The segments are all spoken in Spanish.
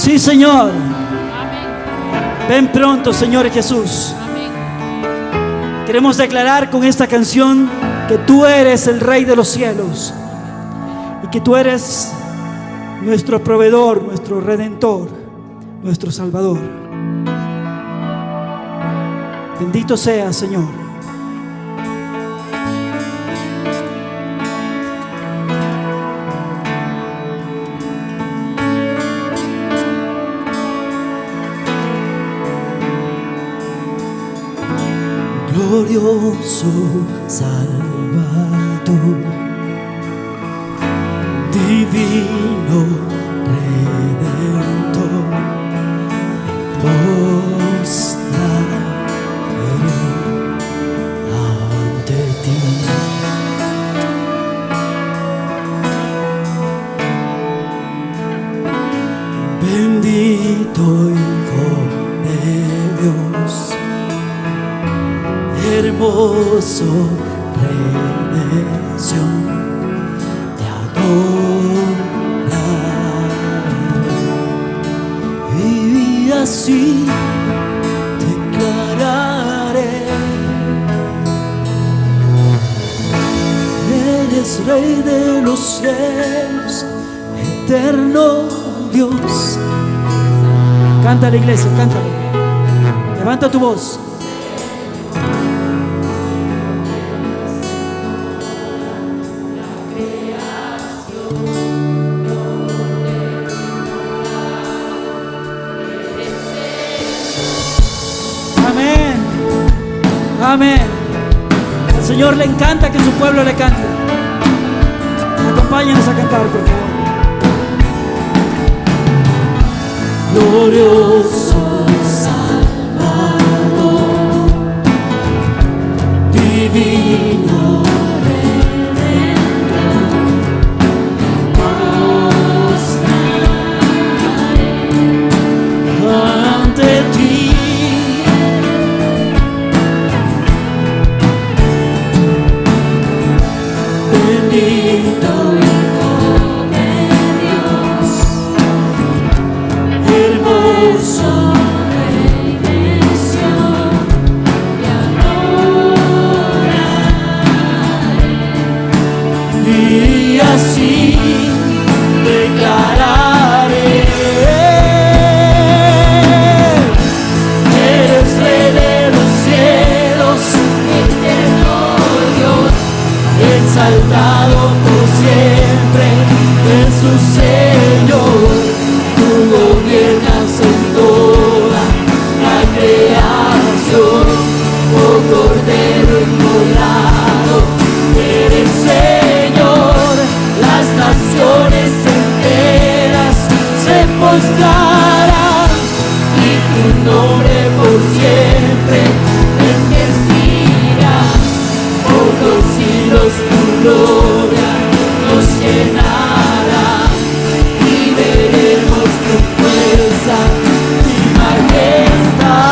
Sí, Señor. Amén. Ven pronto, Señor Jesús. Amén. Queremos declarar con esta canción que tú eres el Rey de los cielos y que tú eres nuestro proveedor, nuestro redentor, nuestro salvador. Bendito sea, Señor. Glorioso Salvador, divino Redentor, postraré ante ti. Bendito Hijo de Dios, hermoso redención, te adoraré y así declararé: eres Rey de los cielos, eterno Dios. Cántale, iglesia, cántale. Levanta tu voz. Amén. Al Señor le encanta que su pueblo le cante. Acompáñenos a cantar, por favor. Glorioso Salvador, divino Redentor, postraré ante ti. Bendito Hijo de Dios, hermoso redención, te adoraré y así declararé: eres Rey de los cielos, eterno Dios, exaltado por siempre, Jesús Señor. Tú gobiernas en toda la creación, oh Cordero inmolado, eres Señor. Las naciones enteras se postrarán y tu nombre por siempre bendecirá. Oh, los cielos tu gloria nos llenará y veremos tu fuerza y majestad.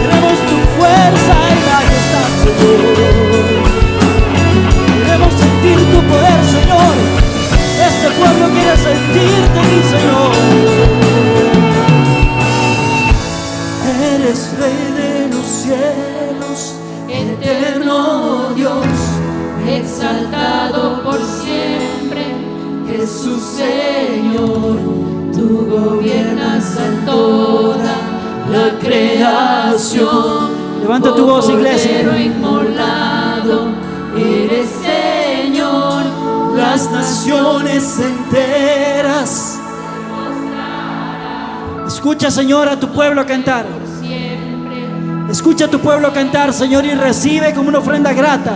Veremos tu fuerza y majestad, Señor. Queremos sentir tu poder, Señor. Este pueblo quiere sentirte, mi Señor. Eres Rey de los cielos, eterno Dios, Exaltado por siempre, Jesús Señor. Tú gobiernas en toda la creación. Levanta tu voz, iglesia. Cordero inmolado, eres Señor. las naciones enteras. Escucha, Señor, a tu pueblo cantar. Escucha a tu pueblo cantar, Señor, y recibe como una ofrenda grata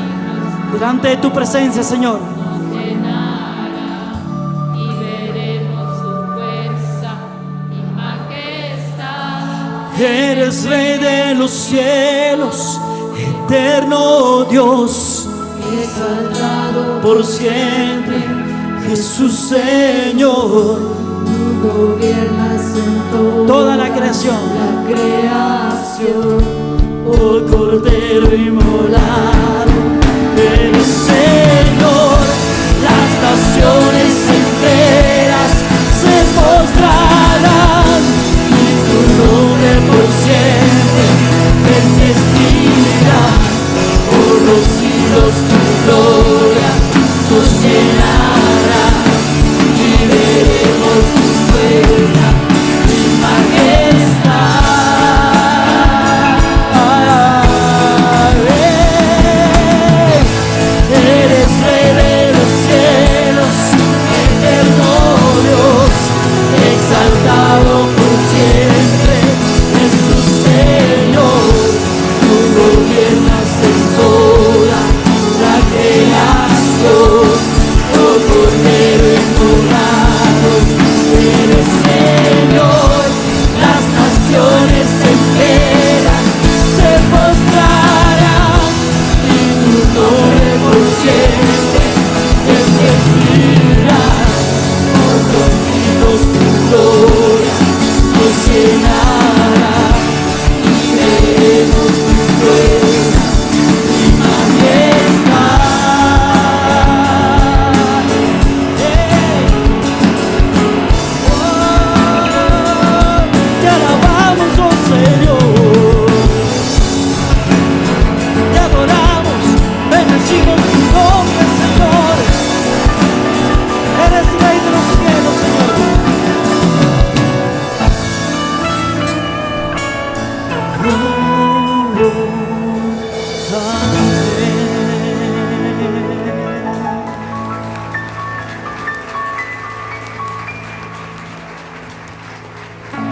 delante de tu presencia, Señor. Y veremos tu fuerza y majestad. Eres Rey de los cielos, eterno Dios, Exaltado por siempre, Jesús Señor. tú gobiernas en Toda la creación. la creación. Oh Cordero inmolado,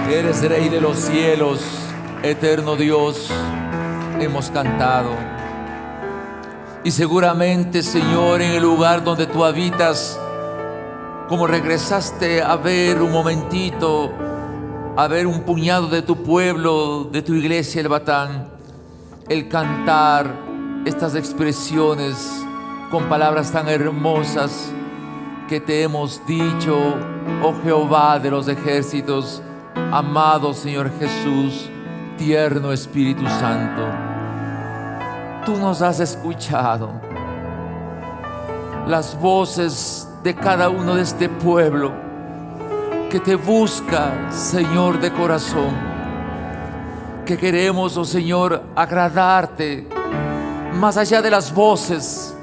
Eres Rey de los cielos, eterno Dios, hemos cantado. Y seguramente, Señor, en el lugar donde tú habitas, como regresaste a ver un momentito, a ver un puñado de tu pueblo, de tu iglesia, el Batán, el cantar estas expresiones con palabras tan hermosas que te hemos dicho, oh Jehová de los ejércitos, amado Señor Jesús, tierno Espíritu Santo. Tú nos has escuchado las voces de cada uno de este pueblo que te busca, Señor, de corazón, que queremos, oh Señor, agradarte más allá de las voces,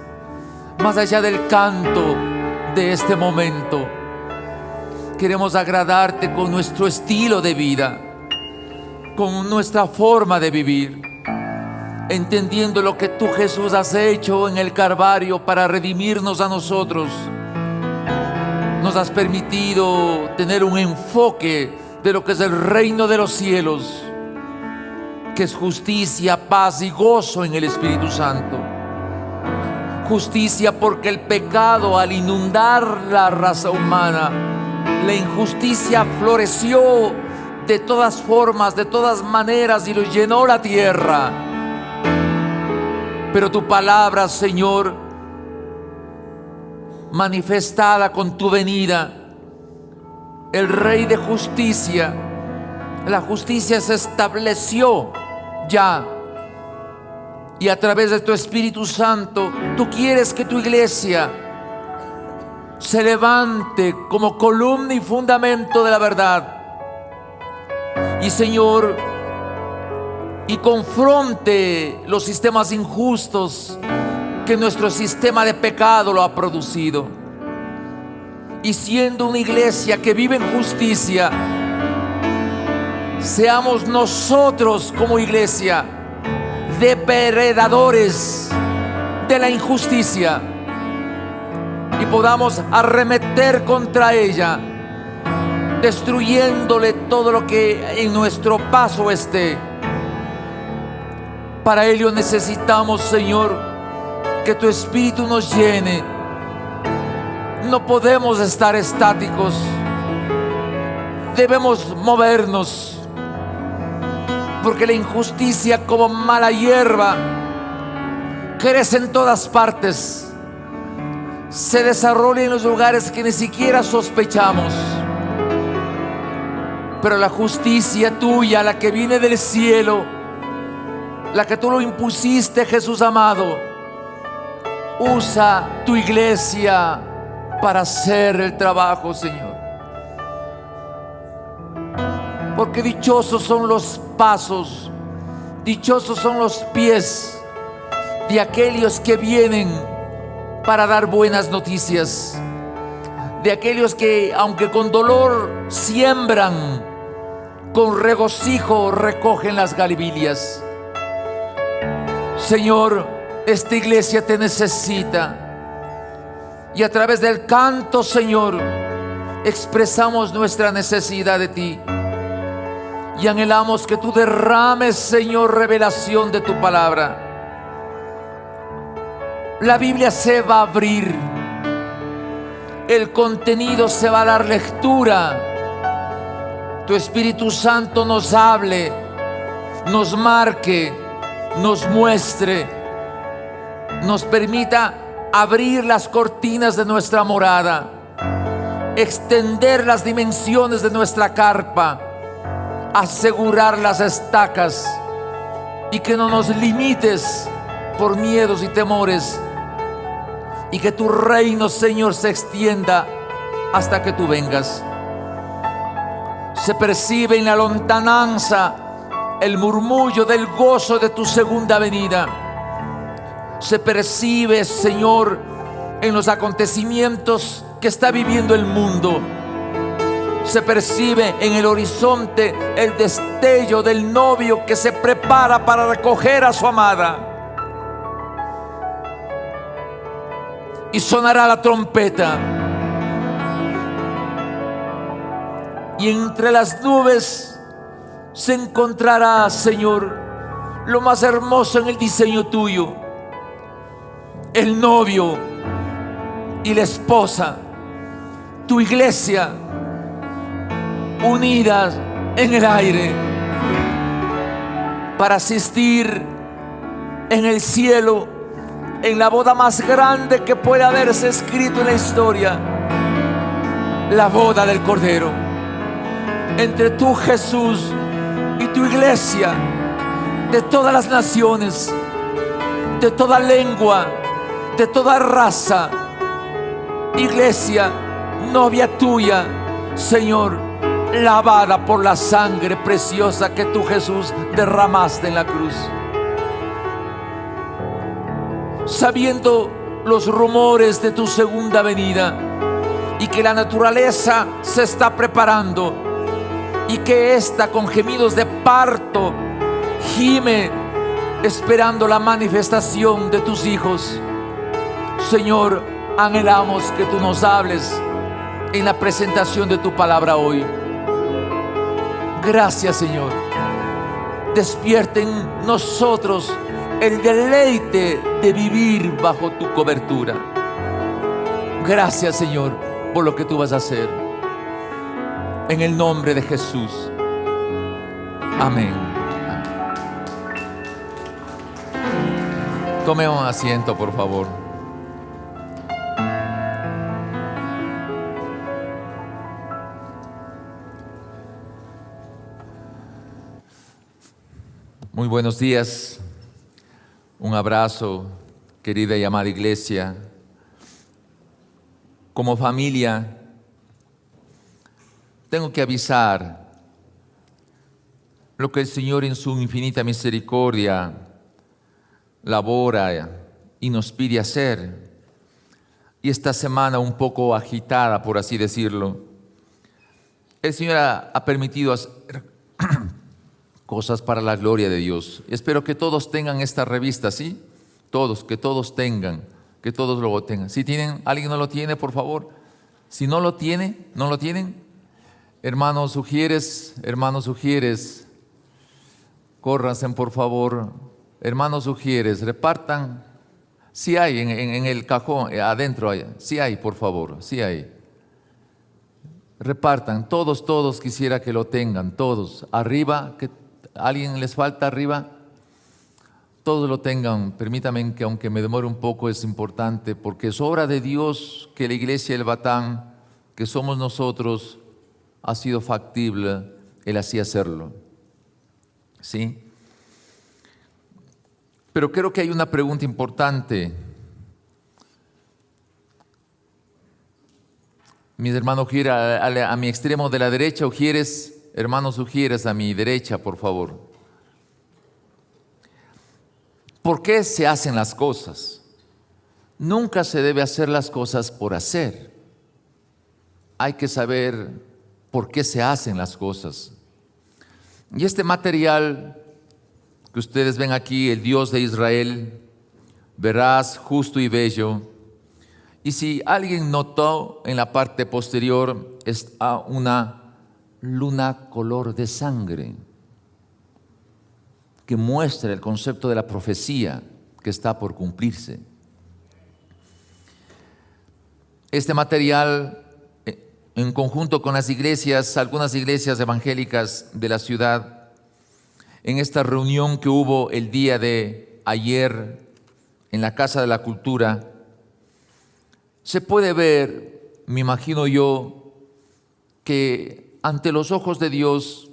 más allá del canto de este momento. Queremos agradarte con nuestro estilo de vida, con nuestra forma de vivir, entendiendo lo que tú, Jesús, has hecho en el Calvario para redimirnos a nosotros. Nos has permitido tener un enfoque de lo que es el reino de los cielos, que es justicia, paz y gozo en el Espíritu Santo. Justicia porque el pecado, al inundar la raza humana, la injusticia floreció de todas formas, de todas maneras, y lo llenó la tierra. Pero tu palabra, Señor, manifestada con tu venida, el Rey de justicia, la justicia se estableció ya. Y a través de tu Espíritu Santo, tú quieres que tu iglesia se levante como columna y fundamento de la verdad. Y, Señor, y confronte los sistemas injustos que nuestro sistema de pecado lo ha producido. Y siendo una iglesia que vive en justicia, seamos nosotros como iglesia depredadores de la injusticia y podamos arremeter contra ella, destruyéndole todo lo que en nuestro paso esté. Para ello necesitamos, Señor, que tu Espíritu nos llene. No podemos estar estáticos, debemos movernos, porque la injusticia, como mala hierba, crece en todas partes, se desarrolla en los lugares que ni siquiera sospechamos. Pero la justicia tuya, la que viene del cielo, la que tú lo impusiste, Jesús amado, usa tu iglesia para hacer el trabajo, Señor. Porque dichosos son los pasos, dichosos son los pies de aquellos que vienen para dar buenas noticias, de aquellos que, aunque con dolor siembran, con regocijo recogen las galibilias. Señor, esta iglesia te necesita, y a través del canto, Señor, expresamos nuestra necesidad de ti. Y anhelamos que tú derrames, Señor, revelación de tu palabra. La Biblia se va a abrir, el contenido se va a dar lectura. Tu Espíritu Santo nos hable, nos marque, nos muestre, nos permita abrir las cortinas de nuestra morada, extender las dimensiones de nuestra carpa, asegurar las estacas, y que no nos limites por miedos y temores, y que tu reino, Señor, se extienda hasta que tú vengas. Se percibe en la lontananza el murmullo del gozo de tu segunda venida. Se percibe, Señor, en los acontecimientos que está viviendo el mundo. Se percibe en el horizonte el destello del novio que se prepara para recoger a su amada. y sonará la trompeta. Y entre las nubes se encontrará, Señor, lo más hermoso en el diseño tuyo: el novio y la esposa, tu iglesia, unidas en el aire para asistir en el cielo, en la boda más grande que puede haberse escrito en la historia, la boda del Cordero. Entre tú, Jesús, y tu iglesia, de todas las naciones, de toda lengua, de toda raza, iglesia, novia tuya, Señor, lavada por la sangre preciosa que tú, Jesús, derramaste en la cruz. Sabiendo los rumores de tu segunda venida y que la naturaleza se está preparando y que ésta con gemidos de parto gime esperando la manifestación de tus hijos, Señor, anhelamos que tú nos hables en la presentación de tu palabra hoy. Gracias, Señor. Despierta en nosotros el deleite de vivir bajo tu cobertura. Gracias, Señor, por lo que tú vas a hacer. En el nombre de Jesús. Amén. Tome un asiento, por favor. Muy buenos días. Un abrazo, querida y amada iglesia. Como familia, tengo que avisar lo que el Señor en su infinita misericordia labora y nos pide hacer. Y esta semana un poco agitada, por así decirlo, el Señor ha permitido hacer cosas para la gloria de Dios. Espero que todos tengan esta revista, ¿sí? Todos, que todos tengan, que todos lo tengan. Si tienen, alguien no lo tiene, por favor. Si no lo tiene, no lo tienen. Hermanos Ujieres, córranse, por favor. Hermanos Ujieres, repartan. Si hay en el cajón, adentro, si hay, por favor, si hay. Repartan, todos quisiera que lo tengan, todos. Arriba, que ¿alguien les falta arriba? Todos lo tengan. Permítanme que aunque me demore un poco, es importante, porque es obra de Dios que la iglesia del Batán, que somos nosotros, ha sido factible el así hacerlo. ¿Sí? Pero creo que hay una pregunta importante. Mis hermanos Ujieres, a mi extremo de la derecha, Ujieres, hermanos Ujieres, a mi derecha, por favor. ¿Por qué se hacen las cosas? Nunca se debe hacer las cosas por hacer. Hay que saber por qué se hacen las cosas. Y este material que ustedes ven aquí, el Dios de Israel, veraz, justo y bello. Y si alguien notó, en la parte posterior está una luna color de sangre que muestra el concepto de la profecía que está por cumplirse. Este material, en conjunto con las iglesias, algunas iglesias evangélicas de la ciudad, en esta reunión que hubo el día de ayer en la Casa de la Cultura, se puede ver, me imagino yo, que ante los ojos de Dios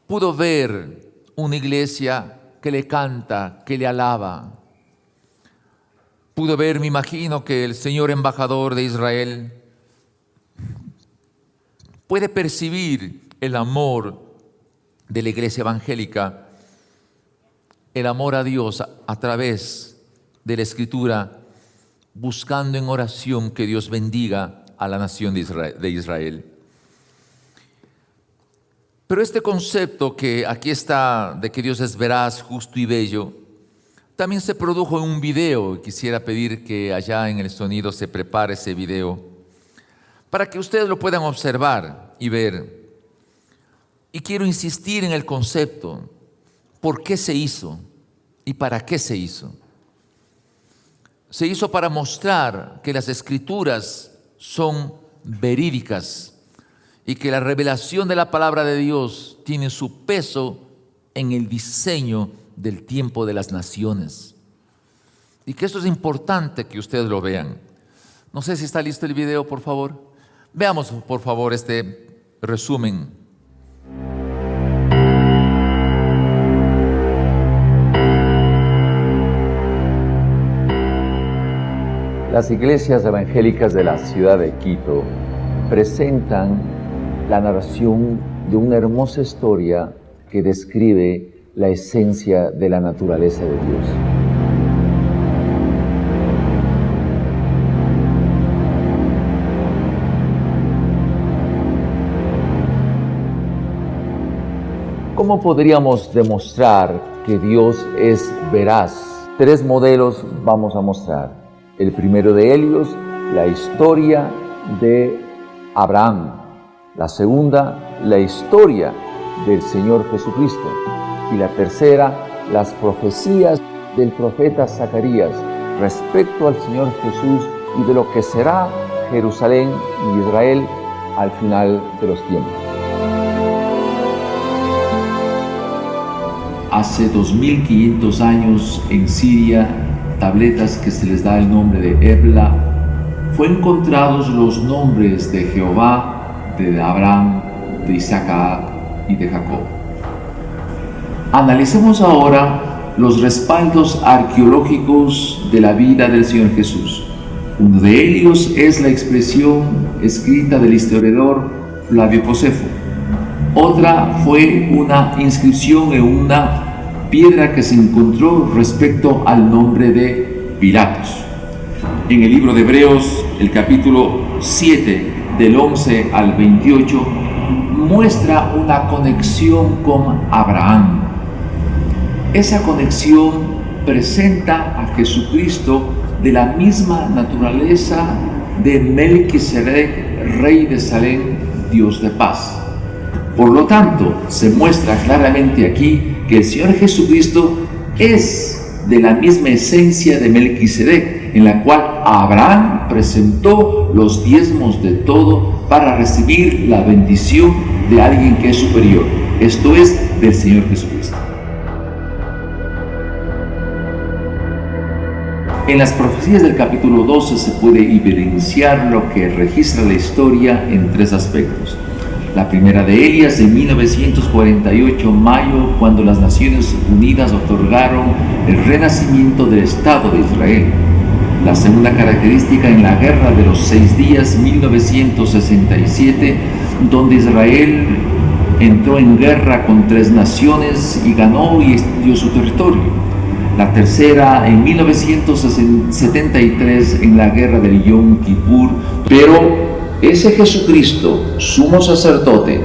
pudo ver una iglesia que le canta, que le alaba. Pudo ver, me imagino, que el señor embajador de Israel puede percibir el amor de la iglesia evangélica, el amor a Dios a través de la Escritura, buscando en oración que Dios bendiga a la nación de Israel. Pero este concepto que aquí está, de que Dios es veraz, justo y bello, También se produjo un video. Quisiera pedir que allá en el sonido se prepare ese video para que ustedes lo puedan observar y ver. Y quiero insistir en el concepto: ¿por qué se hizo y para qué se hizo? Se hizo para mostrar que las Escrituras son verídicas y que la revelación de la palabra de Dios tiene su peso en el diseño del tiempo de las naciones. Y que esto es importante que ustedes lo vean. No sé si está listo el video, por favor. Veamos, por favor, este resumen. Las iglesias evangélicas de la ciudad de Quito presentan la narración de una hermosa historia que describe la esencia de la naturaleza de Dios. ¿Cómo podríamos demostrar que Dios es veraz? 3 modelos vamos a mostrar. El primero de ellos, la historia de Abraham. La segunda, la historia del Señor Jesucristo. Y la tercera, las profecías del profeta Zacarías respecto al Señor Jesús y de lo que será Jerusalén y Israel al final de los tiempos. Hace 2500 años en Siria, tabletas que se les da el nombre de Ebla, fue encontrados los nombres de Jehová, de Abraham, de Isaac y de Jacob. Analicemos ahora los respaldos arqueológicos de la vida del Señor Jesús. Uno de ellos es la expresión escrita del historiador Flavio Josefo. Otra fue una inscripción en una piedra que se encontró respecto al nombre de Pilatos. En el libro de Hebreos, el capítulo 7, del 11 al 28, muestra una conexión con Abraham. Esa conexión presenta a Jesucristo de la misma naturaleza de Melquisedec, rey de Salem, Dios de paz. Por lo tanto, se muestra claramente aquí que el Señor Jesucristo es de la misma esencia de Melquisedec, en la cual Abraham presentó los diezmos de todo para recibir la bendición de alguien que es superior. Esto es del Señor Jesucristo. En las profecías del capítulo 12 se puede evidenciar lo que registra la historia en 3 aspectos. La primera de ellas en 1948, mayo, cuando las Naciones Unidas otorgaron el renacimiento del Estado de Israel. La segunda característica en la Guerra de los 6 días, 1967, donde Israel entró en guerra con 3 naciones y ganó y extendió su territorio. La tercera en 1973, en la Guerra del Yom Kippur. Pero ese Jesucristo, sumo sacerdote,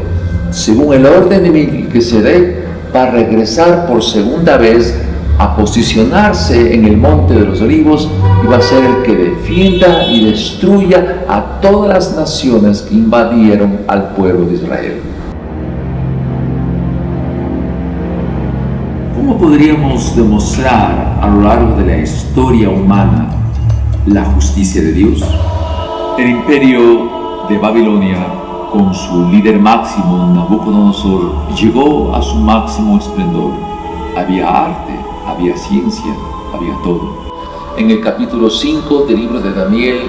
según el orden de Melquisedec, va a regresar por segunda vez a posicionarse en el Monte de los Olivos y va a ser el que defienda y destruya a todas las naciones que invadieron al pueblo de Israel. ¿Cómo podríamos demostrar a lo largo de la historia humana la justicia de Dios? El imperio de Babilonia, con su líder máximo, Nabucodonosor, llegó a su máximo esplendor. Había arte, había ciencia, había todo. En el capítulo 5 del libro de Daniel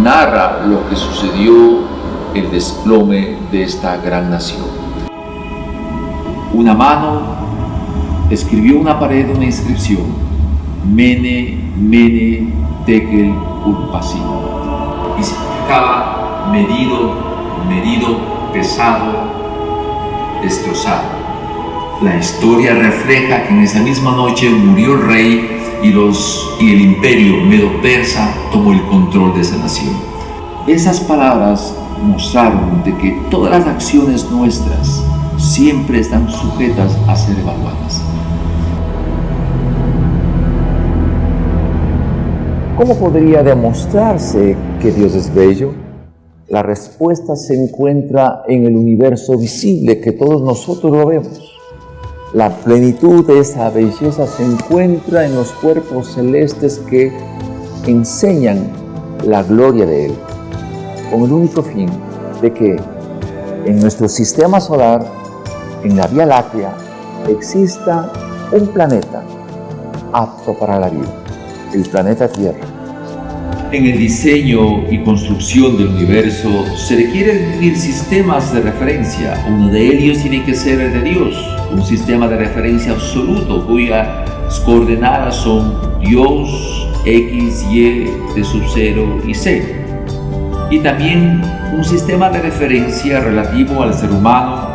narra lo que sucedió, el desplome de esta gran nación. Una mano escribió en una pared una inscripción: Mene, Mene, Tekel, Urpasin. Y significaba medido, pesado, destrozado. La historia refleja que en esa misma noche murió el rey y el imperio medo-persa tomó el control de esa nación. Esas palabras mostraron de que todas las acciones nuestras siempre están sujetas a ser evaluadas. ¿Cómo podría demostrarse que Dios es bello? La respuesta se encuentra en el universo visible que todos nosotros lo vemos. La plenitud de esa belleza se encuentra en los cuerpos celestes que enseñan la gloria de Él, con el único fin de que en nuestro sistema solar, en la Vía Láctea, exista un planeta apto para la vida, el planeta Tierra. En el diseño y construcción del universo se requieren definir sistemas de referencia. Uno de ellos tiene que ser el de Dios, un sistema de referencia absoluto cuyas coordenadas son Dios, X, Y, T sub 0 y Z. Y también un sistema de referencia relativo al ser humano.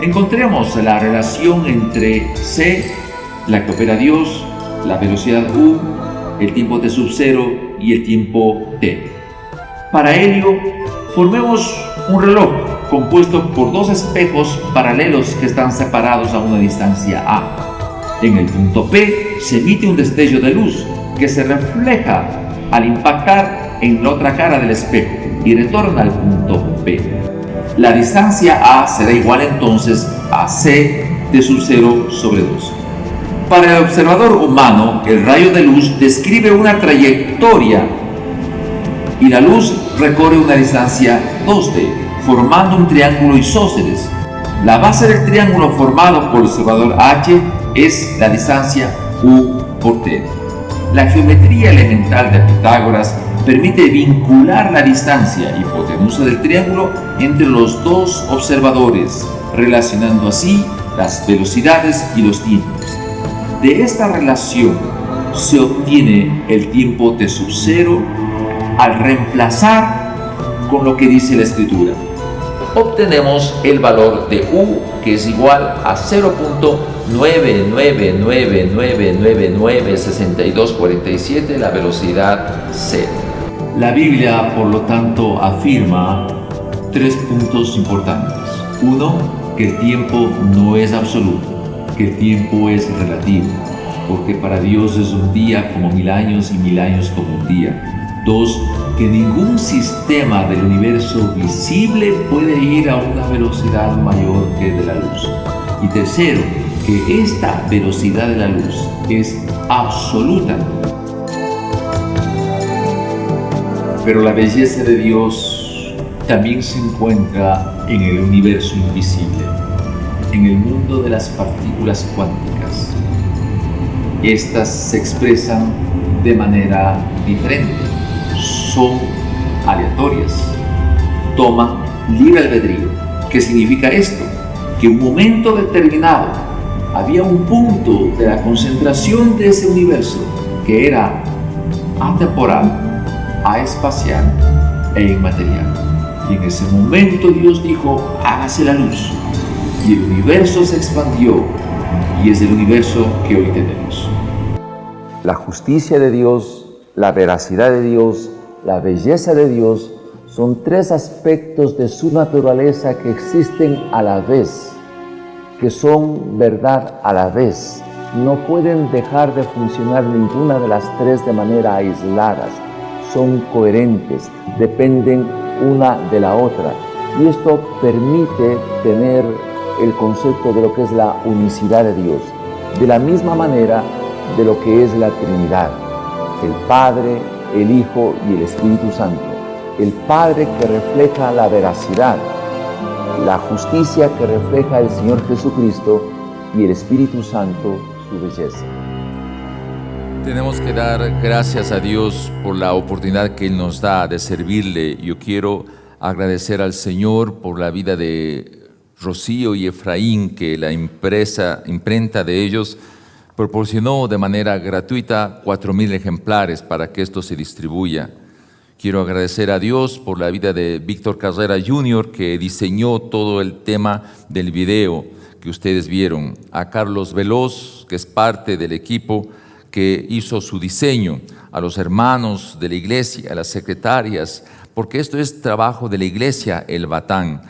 Encontremos la relación entre C, la que opera Dios, la velocidad U, el tiempo T sub 0 y el tiempo T. Para ello, formemos un reloj compuesto por dos espejos paralelos que están separados a una distancia A. En el punto P se emite un destello de luz que se refleja al impactar en la otra cara del espejo y retorna al punto P. La distancia A será igual entonces a C T sub 0 sobre 2. Para el observador humano, el rayo de luz describe una trayectoria y la luz recorre una distancia 2D, formando un triángulo isósceles. La base del triángulo formado por el observador H es la distancia U por T. La geometría elemental de Pitágoras permite vincular la distancia y hipotenusa del triángulo entre los dos observadores, relacionando así las velocidades y los tiempos. De esta relación se obtiene el tiempo T sub 0 al reemplazar con lo que dice la escritura. Obtenemos el valor de U, que es igual a 0.999996247, la velocidad C. La Biblia, por lo tanto, afirma tres puntos importantes. Uno, que el tiempo no es absoluto, que el tiempo es relativo, porque para Dios es un día como 1000 años y 1000 años como un día. Dos, que ningún sistema del universo visible puede ir a una velocidad mayor que de la luz. Y tercero, que esta velocidad de la luz es absoluta. Pero la belleza de Dios también se encuentra en el universo invisible, en el mundo de las partículas cuánticas. Estas se expresan de manera diferente, son aleatorias, toman libre albedrío. ¿Qué significa esto? Que en un momento determinado había un punto de la concentración de ese universo que era atemporal, aespacial e inmaterial. Y en ese momento Dios dijo, hágase la luz. Y el universo se expandió y es el universo que hoy tenemos. La justicia de Dios, la veracidad de Dios, la belleza de Dios son tres aspectos de su naturaleza que existen a la vez, que son verdad a la vez. No pueden dejar de funcionar ninguna de las tres de manera aislada. Son coherentes, dependen una de la otra. Y esto permite tener el concepto de lo que es la unicidad de Dios, de la misma manera de lo que es la Trinidad, el Padre, el Hijo y el Espíritu Santo. El Padre que refleja la veracidad, la justicia que refleja el Señor Jesucristo y el Espíritu Santo su belleza. Tenemos que dar gracias a Dios por la oportunidad que Él nos da de servirle. Yo quiero agradecer al Señor por la vida de Rocío y Efraín, que la imprenta de ellos proporcionó de manera gratuita 4,000 ejemplares para que esto se distribuya. Quiero agradecer a Dios por la vida de Víctor Carrera Jr., que diseñó todo el tema del video que ustedes vieron, a Carlos Veloz, que es parte del equipo que hizo su diseño, a los hermanos de la iglesia, a las secretarias, porque esto es trabajo de la iglesia El Batán,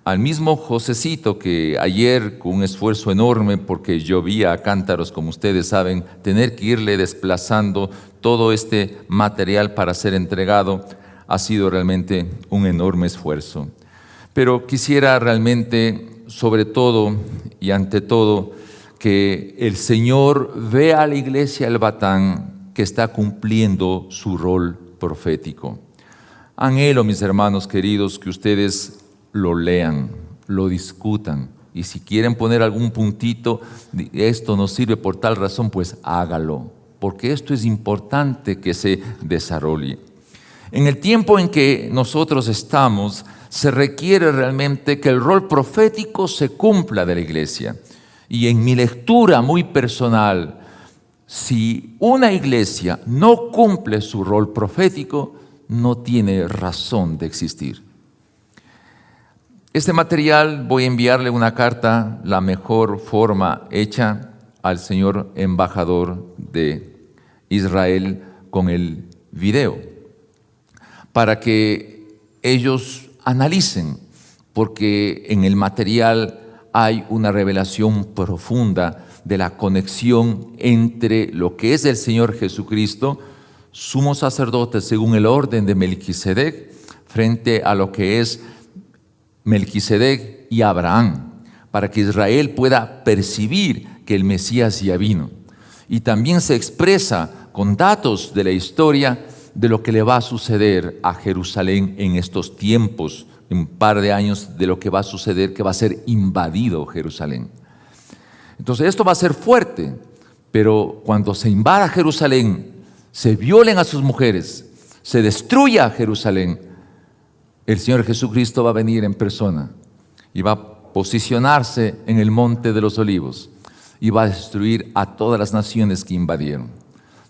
al mismo Josecito que ayer, con un esfuerzo enorme, porque llovía a cántaros, como ustedes saben, tener que irle desplazando todo este material para ser entregado, ha sido realmente un enorme esfuerzo. Pero quisiera realmente, sobre todo y ante todo, que el Señor vea a la iglesia El Batán que está cumpliendo su rol profético. Anhelo, mis hermanos queridos, que ustedes lo lean, lo discutan, y si quieren poner algún puntito, esto nos sirve por tal razón, pues hágalo, porque esto es importante que se desarrolle. En el tiempo en que nosotros estamos, se requiere realmente que el rol profético se cumpla de la iglesia. Y en mi lectura muy personal, si una iglesia no cumple su rol profético, no tiene razón de existir. Este material voy a enviarle una carta, la mejor forma hecha, al señor embajador de Israel con el video, para que ellos analicen, porque en el material hay una revelación profunda de la conexión entre lo que es el Señor Jesucristo, sumo sacerdote según el orden de Melquisedec, frente a lo que es Melquisedec y Abraham, para que Israel pueda percibir que el Mesías ya vino. Y también se expresa con datos de la historia de lo que le va a suceder a Jerusalén en estos tiempos, en un par de años, de lo que va a suceder, que va a ser invadido Jerusalén. Entonces esto va a ser fuerte, pero cuando se invada Jerusalén, se violen a sus mujeres, se destruya Jerusalén, el Señor Jesucristo va a venir en persona y va a posicionarse en el Monte de los Olivos y va a destruir a todas las naciones que invadieron.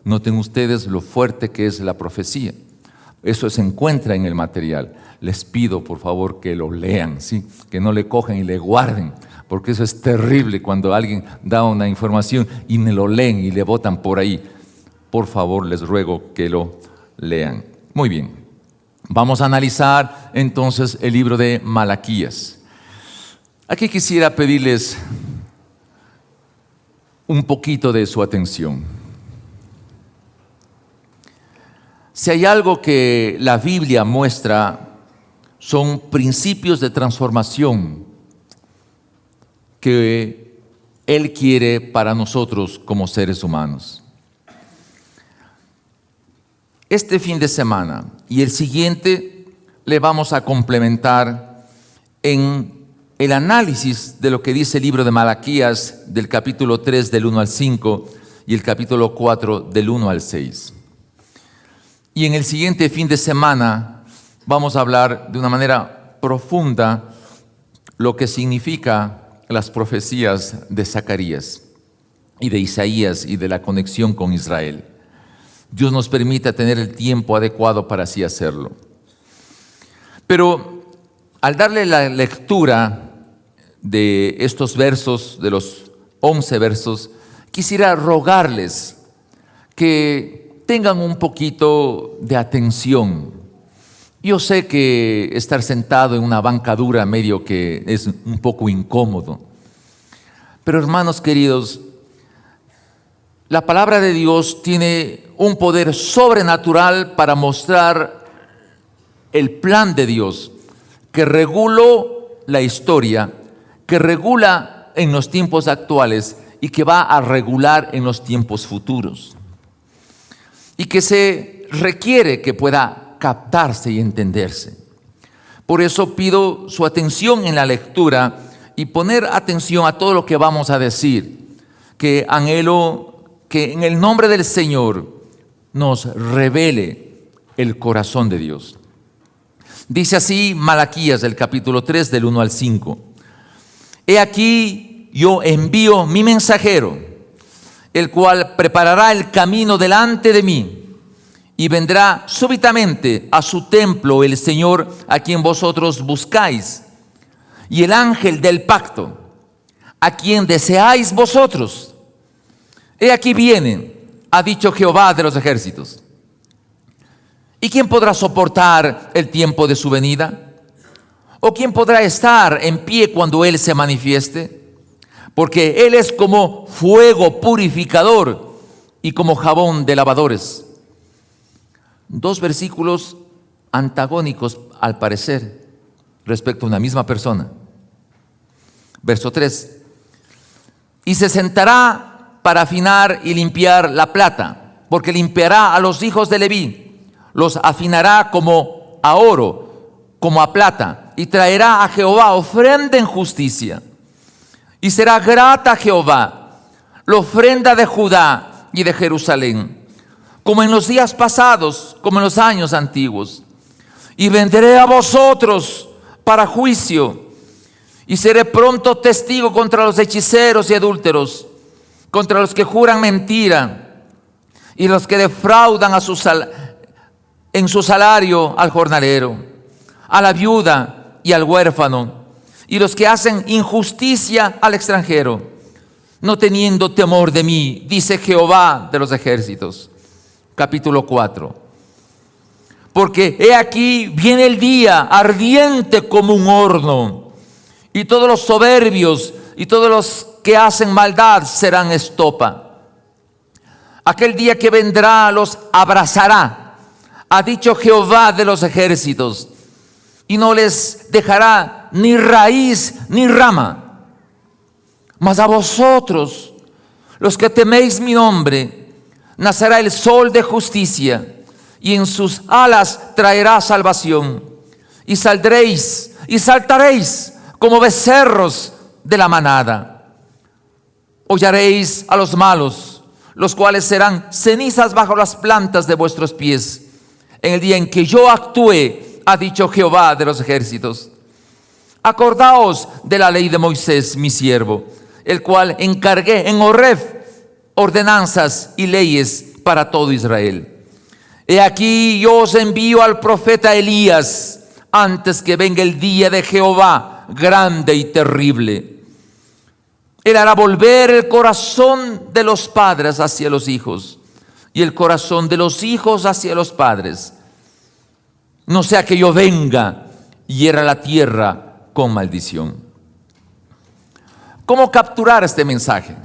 Noten ustedes lo fuerte que es la profecía. Eso se encuentra en el material. Les pido por favor que lo lean, ¿sí? Que no le cojan y le guarden, porque eso es terrible cuando alguien da una información y me lo leen y le botan por ahí. Por favor, les ruego que lo lean. Muy bien. Vamos a analizar entonces el libro de Malaquías. Aquí quisiera pedirles un poquito de su atención. Si hay algo que la Biblia muestra, son principios de transformación que Él quiere para nosotros como seres humanos. Este fin de semana y el siguiente le vamos a complementar en el análisis de lo que dice el libro de Malaquías del capítulo 3 del 1 al 5 y el capítulo 4 del 1 al 6. Y en el siguiente fin de semana vamos a hablar de una manera profunda lo que significa las profecías de Zacarías y de Isaías y de la conexión con Israel. Dios nos permita tener el tiempo adecuado para así hacerlo. Pero al darle la lectura de estos versos, de los 11 versos, quisiera rogarles que tengan un poquito de atención. Yo sé que estar sentado en una banca dura medio que es un poco incómodo, pero hermanos queridos, la palabra de Dios tiene un poder sobrenatural para mostrar el plan de Dios que reguló la historia, que regula en los tiempos actuales y que va a regular en los tiempos futuros. Y que se requiere que pueda captarse y entenderse. Por eso pido su atención en la lectura y poner atención a todo lo que vamos a decir, que anhelo que en el nombre del Señor nos revele el corazón de Dios. Dice así Malaquías del capítulo 3 del 1 al 5. He aquí yo envío mi mensajero, el cual preparará el camino delante de mí, y vendrá súbitamente a su templo el Señor a quien vosotros buscáis, y el ángel del pacto, a quien deseáis vosotros. He aquí viene, ha dicho Jehová de los ejércitos. ¿Y quién podrá soportar el tiempo de su venida? ¿O quién podrá estar en pie cuando Él se manifieste? Porque Él es como fuego purificador y como jabón de lavadores. Dos versículos antagónicos al parecer respecto a una misma persona. Verso 3. Y se sentará para afinar y limpiar la plata, porque limpiará a los hijos de Leví, los afinará como a oro, como a plata, y traerá a Jehová ofrenda en justicia. Y será grata a Jehová la ofrenda de Judá y de Jerusalén, como en los días pasados, como en los años antiguos. Y vendré a vosotros para juicio, y seré pronto testigo contra los hechiceros y adúlteros, contra los que juran mentira, y los que defraudan en su salario al jornalero, a la viuda y al huérfano, y los que hacen injusticia al extranjero, no teniendo temor de mí, dice Jehová de los ejércitos. Capítulo 4. Porque he aquí viene el día ardiente como un horno, y todos los soberbios y todos los que hacen maldad serán estopa. Aquel día que vendrá los abrazará, ha dicho Jehová de los ejércitos, y no les dejará ni raíz ni rama. Mas a vosotros, los que teméis mi nombre, nacerá el sol de justicia, y en sus alas traerá salvación. Y saldréis y saltaréis como becerros de la manada. Hollaréis a los malos, los cuales serán cenizas bajo las plantas de vuestros pies, en el día en que yo actúe, ha dicho Jehová de los ejércitos. Acordaos de la ley de Moisés, mi siervo, el cual encargué en Horeb ordenanzas y leyes para todo Israel. He aquí yo os envío al profeta Elías antes que venga el día de Jehová grande y terrible. Él hará volver el corazón de los padres hacia los hijos y el corazón de los hijos hacia los padres, no sea que yo venga y hiera la tierra con maldición. ¿Cómo capturar este mensaje?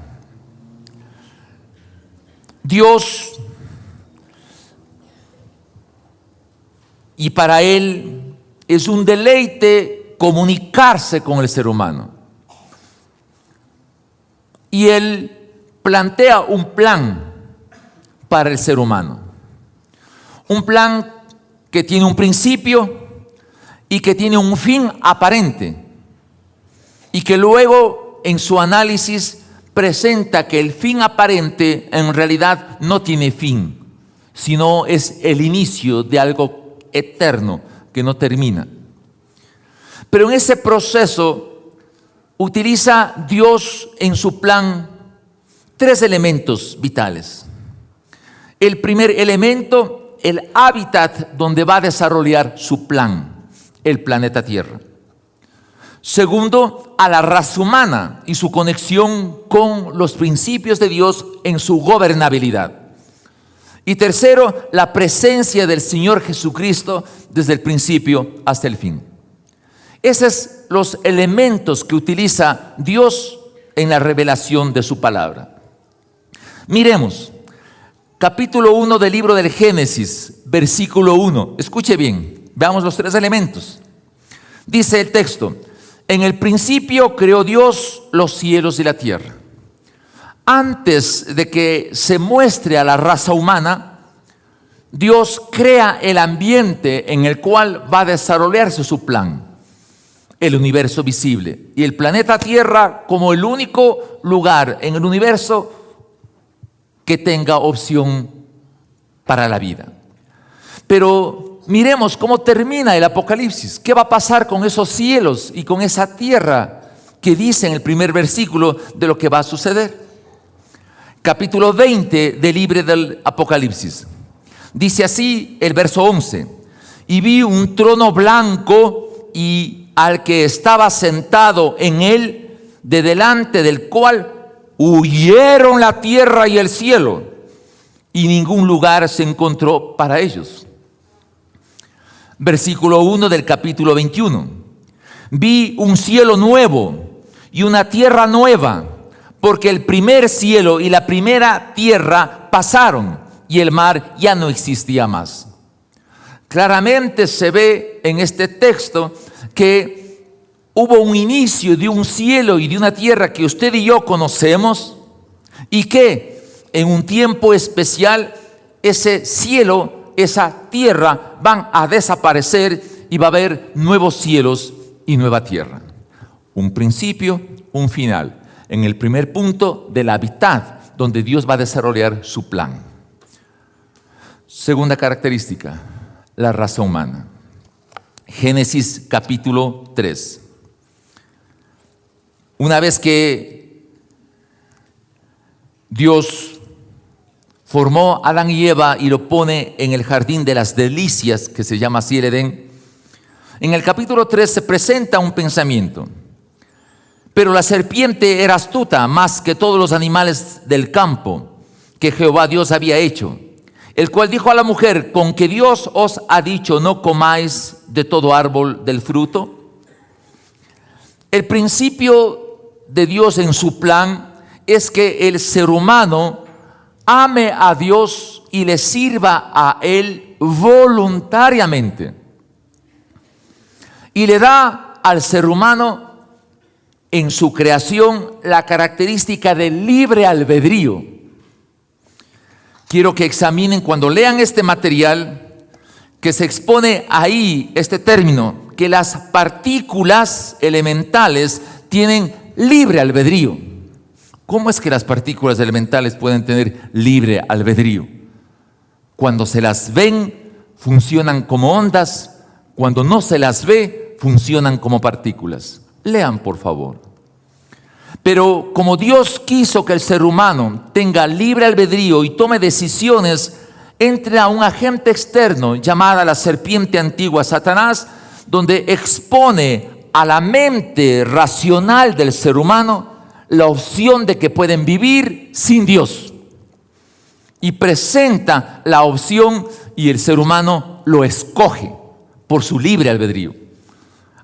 Dios, y para Él es un deleite comunicarse con el ser humano. Y Él plantea un plan para el ser humano. Un plan que tiene un principio y que tiene un fin aparente. Y que luego en su análisis presenta que el fin aparente en realidad no tiene fin, sino es el inicio de algo eterno que no termina. Pero en ese proceso utiliza Dios en su plan tres elementos vitales. El primer elemento, el hábitat donde va a desarrollar su plan, el planeta Tierra. Segundo, a la raza humana y su conexión con los principios de Dios en su gobernabilidad. Y tercero, la presencia del Señor Jesucristo desde el principio hasta el fin. Esos son los elementos que utiliza Dios en la revelación de su palabra. Miremos, capítulo 1 del libro del Génesis, versículo 1. Escuche bien, veamos los tres elementos. Dice el texto: en el principio creó Dios los cielos y la tierra. Antes de que se muestre a la raza humana, Dios crea el ambiente en el cual va a desarrollarse su plan, el universo visible, y el planeta Tierra como el único lugar en el universo que tenga opción para la vida. Pero miremos cómo termina el Apocalipsis. ¿Qué va a pasar con esos cielos y con esa tierra que dice en el primer versículo de lo que va a suceder? Capítulo 20 del libro del Apocalipsis. Dice así el verso 11: y vi un trono blanco y al que estaba sentado en él, de delante del cual huyeron la tierra y el cielo, y ningún lugar se encontró para ellos. Versículo 1 del capítulo 21. Vi un cielo nuevo y una tierra nueva, porque el primer cielo y la primera tierra pasaron y el mar ya no existía más. Claramente se ve en este texto que hubo un inicio de un cielo y de una tierra que usted y yo conocemos, y que en un tiempo especial ese cielo, esa tierra van a desaparecer y va a haber nuevos cielos y nueva tierra. Un principio, un final. En el primer punto de la mitad, donde Dios va a desarrollar su plan. Segunda característica, la raza humana. Génesis capítulo 3. Una vez que Dios formó a Adán y Eva y lo pone en el jardín de las delicias, que se llama así el Edén, en el capítulo 3 se presenta un pensamiento. Pero la serpiente era astuta más que todos los animales del campo que Jehová Dios había hecho, el cual dijo a la mujer: ¿con que Dios os ha dicho no comáis de todo árbol del fruto? El principio de Dios en su plan es que el ser humano ame a Dios y le sirva a Él voluntariamente. Y le da al ser humano en su creación la característica del libre albedrío. Quiero que examinen cuando lean este material que se expone ahí este término, que las partículas elementales tienen libre albedrío. ¿Cómo es que las partículas elementales pueden tener libre albedrío? Cuando se las ven, funcionan como ondas. Cuando no se las ve, funcionan como partículas. Lean, por favor. Pero como Dios quiso que el ser humano tenga libre albedrío y tome decisiones, entra un agente externo llamada la serpiente antigua, Satanás, donde expone a la mente racional del ser humano la opción de que pueden vivir sin Dios. Y presenta la opción y el ser humano lo escoge por su libre albedrío,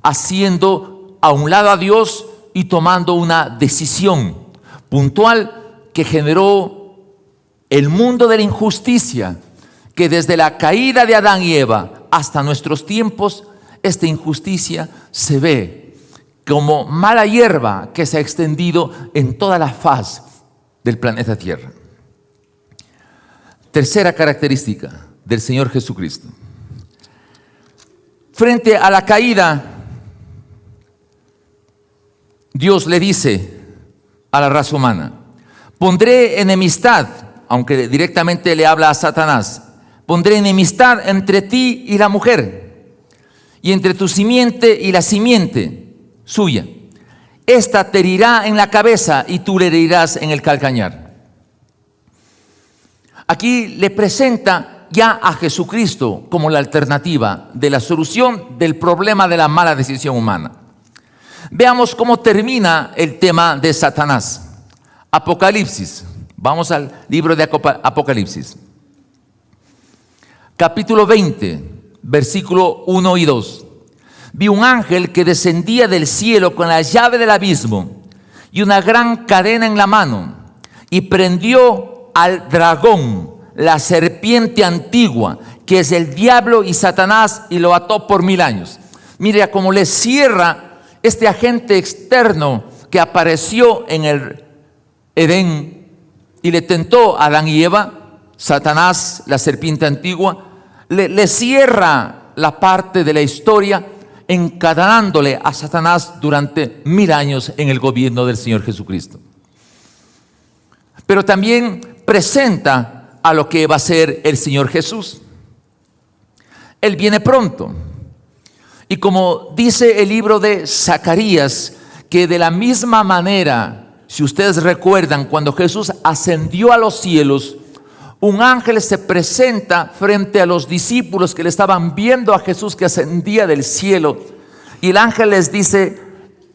haciendo a un lado a Dios y tomando una decisión puntual que generó el mundo de la injusticia, que desde la caída de Adán y Eva hasta nuestros tiempos, esta injusticia se ve como mala hierba que se ha extendido en toda la faz del planeta Tierra. Tercera característica del Señor Jesucristo. Frente a la caída, Dios le dice a la raza humana: pondré enemistad, aunque directamente le habla a Satanás, pondré enemistad entre ti y la mujer, y entre tu simiente y la simiente suya. Esta te herirá en la cabeza y tú le herirás en el calcañar. Aquí le presenta ya a Jesucristo como la alternativa de la solución del problema de la mala decisión humana. Veamos cómo termina el tema de Satanás. Apocalipsis. Vamos al libro de Apocalipsis. Capítulo 20, versículo 1 y 2. Vi un ángel que descendía del cielo con la llave del abismo y una gran cadena en la mano, y prendió al dragón, la serpiente antigua, que es el diablo y Satanás, y lo ató por 1000 años. Mira cómo le cierra este agente externo que apareció en el Edén y le tentó a Adán y Eva. Satanás, la serpiente antigua, le cierra la parte de la historia, encadenándole a Satanás durante 1000 años en el gobierno del Señor Jesucristo. Pero también presenta a lo que va a ser el Señor Jesús. Él viene pronto. Y como dice el libro de Zacarías, que de la misma manera, si ustedes recuerdan, cuando Jesús ascendió a los cielos, un ángel se presenta frente a los discípulos que le estaban viendo a Jesús que ascendía del cielo. Y el ángel les dice: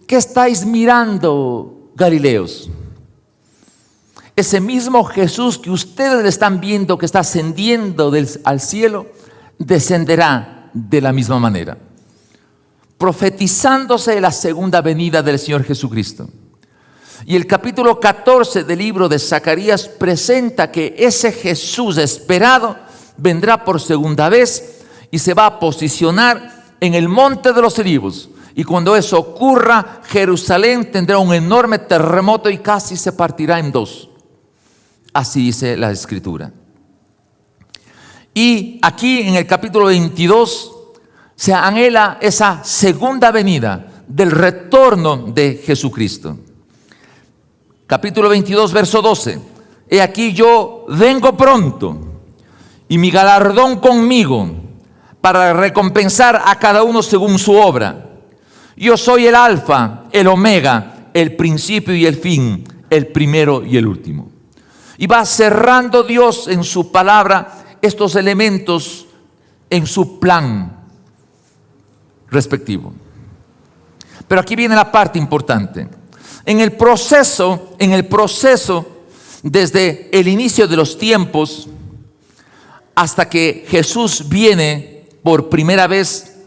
¿qué estáis mirando, Galileos? Ese mismo Jesús que ustedes le están viendo que está ascendiendo al cielo, descenderá de la misma manera. profetizándose de la segunda venida del Señor Jesucristo. Y el capítulo 14 del libro de Zacarías presenta que ese Jesús esperado vendrá por segunda vez y se va a posicionar en el Monte de los Olivos. Y cuando eso ocurra, Jerusalén tendrá un enorme terremoto y casi se partirá en dos. Así dice la Escritura. Y aquí en el capítulo 22 se anhela esa segunda venida del retorno de Jesucristo. Capítulo 22, verso 12. He aquí yo vengo pronto y mi galardón conmigo para recompensar a cada uno según su obra. Yo soy el alfa, el omega, el principio y el fin, el primero y el último. Y va cerrando Dios en su palabra estos elementos en su plan respectivo. Pero aquí viene la parte importante. En el proceso, desde el inicio de los tiempos hasta que Jesús viene por primera vez,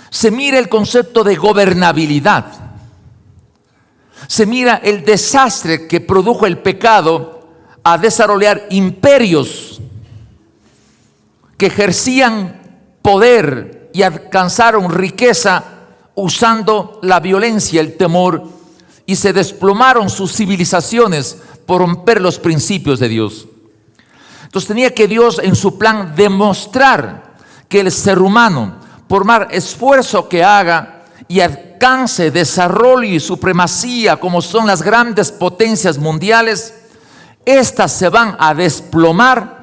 se mira el concepto de gobernabilidad. Se mira el desastre que produjo el pecado a desarrollar imperios que ejercían poder y alcanzaron riqueza usando la violencia, el temor, y se desplomaron sus civilizaciones por romper los principios de Dios. Entonces tenía que Dios en su plan demostrar que el ser humano, por más esfuerzo que haga y alcance desarrollo y supremacía como son las grandes potencias mundiales, estas se van a desplomar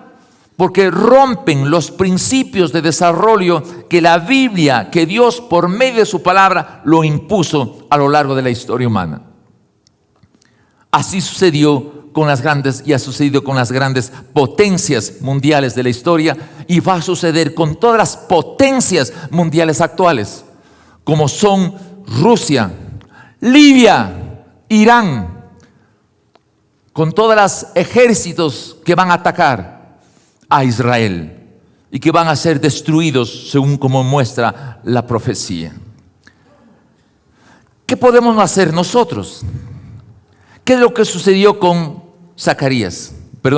porque rompen los principios de desarrollo que la Biblia, que Dios por medio de su palabra lo impuso a lo largo de la historia humana. Así sucedió con las grandes y ha sucedido con las grandes potencias mundiales de la historia y va a suceder con todas las potencias mundiales actuales, como son Rusia, Libia, Irán, con todos los ejércitos que van a atacar a Israel y que van a ser destruidos según como muestra la profecía. ¿Qué podemos hacer nosotros? ¿Qué es lo que sucedió con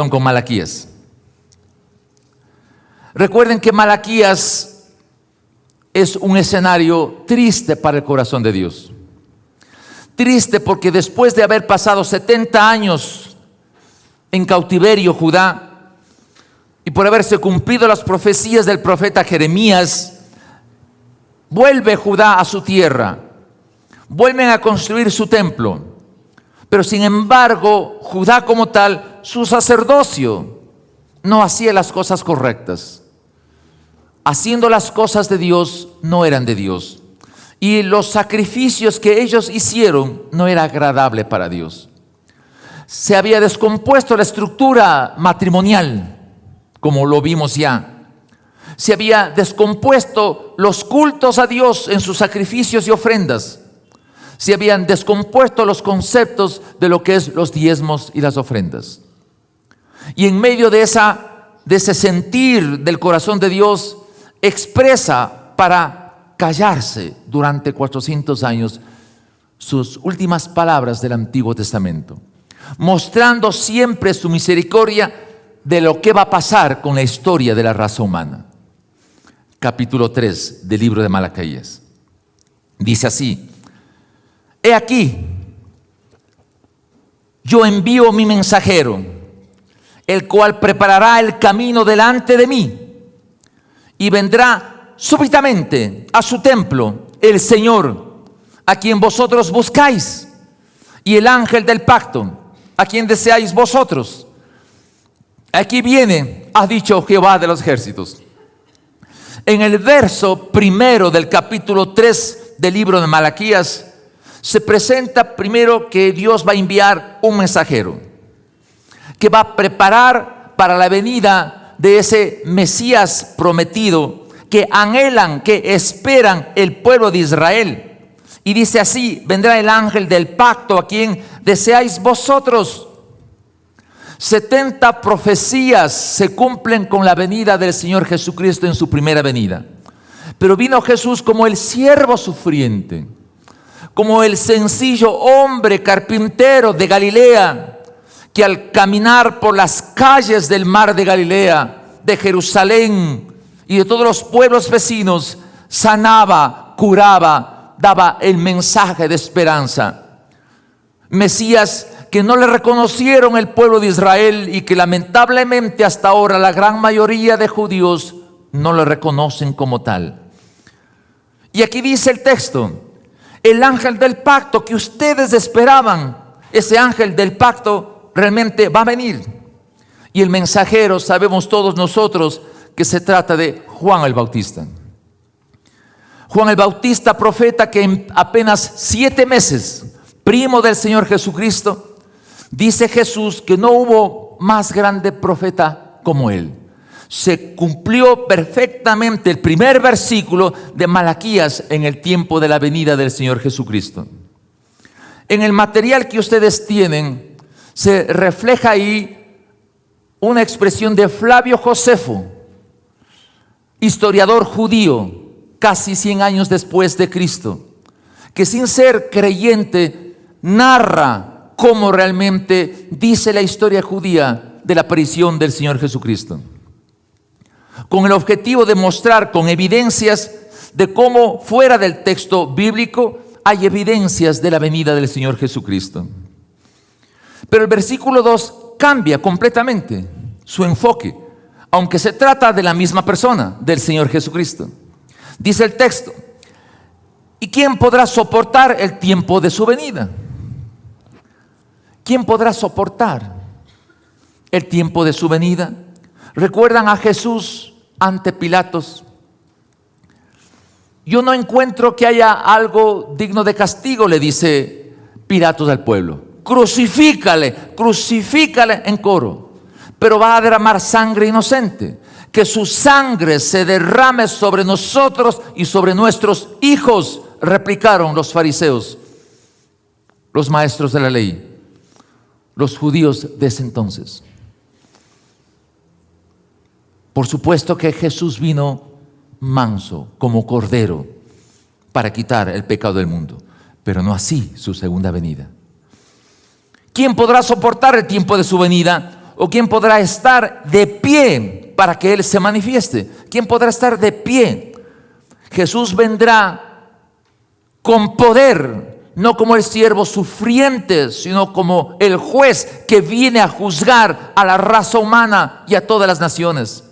con Malaquías? Recuerden que Malaquías es un escenario triste para el corazón de Dios. Triste porque después de haber pasado 70 años en cautiverio Judá, y por haberse cumplido las profecías del profeta Jeremías, vuelve Judá a su tierra, vuelven a construir su templo, pero sin embargo Judá como tal, su sacerdocio no hacía las cosas correctas. Haciendo las cosas de Dios no eran de Dios, y los sacrificios que ellos hicieron no era agradable para Dios. Se había descompuesto la estructura matrimonial, como lo vimos ya. Se había descompuesto los cultos a Dios en sus sacrificios y ofrendas. Se habían descompuesto los conceptos de lo que es los diezmos y las ofrendas. Y en medio de ese sentir del corazón de Dios, expresa para callarse durante 400 años sus últimas palabras del Antiguo Testamento, mostrando siempre su misericordia de lo que va a pasar con la historia de la raza humana. Capítulo 3 del libro de Malaquías. Dice así: he aquí, yo envío mi mensajero, el cual preparará el camino delante de mí, y vendrá súbitamente a su templo el Señor, a quien vosotros buscáis, y el ángel del pacto, a quien deseáis vosotros. Aquí viene, ha dicho Jehová de los ejércitos. En el verso primero del capítulo 3 del libro de Malaquías, se presenta primero que Dios va a enviar un mensajero que va a preparar para la venida de ese Mesías prometido que anhelan, que esperan el pueblo de Israel. Y dice así: vendrá el ángel del pacto, a quien deseáis vosotros. 70 profecías se cumplen con la venida del Señor Jesucristo en su primera venida. Pero vino Jesús como el siervo sufriente, como el sencillo hombre carpintero de Galilea, que al caminar por las calles del mar de Galilea, de Jerusalén y de todos los pueblos vecinos, sanaba, curaba, daba el mensaje de esperanza. Mesías que no le reconocieron el pueblo de Israel y que lamentablemente hasta ahora la gran mayoría de judíos no le reconocen como tal. Y aquí dice el texto: el ángel del pacto que ustedes esperaban, ese ángel del pacto realmente va a venir. Y el mensajero, sabemos todos nosotros que se trata de Juan el Bautista. Juan el Bautista, profeta que en apenas 7 meses, primo del Señor Jesucristo, dice Jesús que no hubo más grande profeta como él. Se cumplió perfectamente el primer versículo de Malaquías en el tiempo de la venida del Señor Jesucristo. En el material que ustedes tienen se refleja ahí una expresión de Flavio Josefo, historiador judío, casi 100 años después de Cristo, que sin ser creyente narra cómo realmente dice la historia judía de la aparición del Señor Jesucristo, con el objetivo de mostrar con evidencias de cómo fuera del texto bíblico hay evidencias de la venida del Señor Jesucristo. Pero el versículo 2 cambia completamente su enfoque, aunque se trata de la misma persona, del Señor Jesucristo. Dice el texto: ¿y quién podrá soportar el tiempo de su venida? ¿Quién podrá soportar el tiempo de su venida? ¿Recuerdan a Jesús ante Pilatos? Yo no encuentro que haya algo digno de castigo, le dice Pilatos al pueblo. Crucifícale en coro, pero va a derramar sangre inocente. Que su sangre se derrame sobre nosotros y sobre nuestros hijos, replicaron los fariseos, los maestros de la ley, los judíos de ese entonces. Por supuesto que Jesús vino manso como cordero para quitar el pecado del mundo, pero no así su segunda venida. ¿Quién podrá soportar el tiempo de su venida? ¿O quién podrá estar de pie para que Él se manifieste? ¿Quién podrá estar de pie? Jesús vendrá con poder, no como el siervo sufriente, sino como el juez que viene a juzgar a la raza humana y a todas las naciones.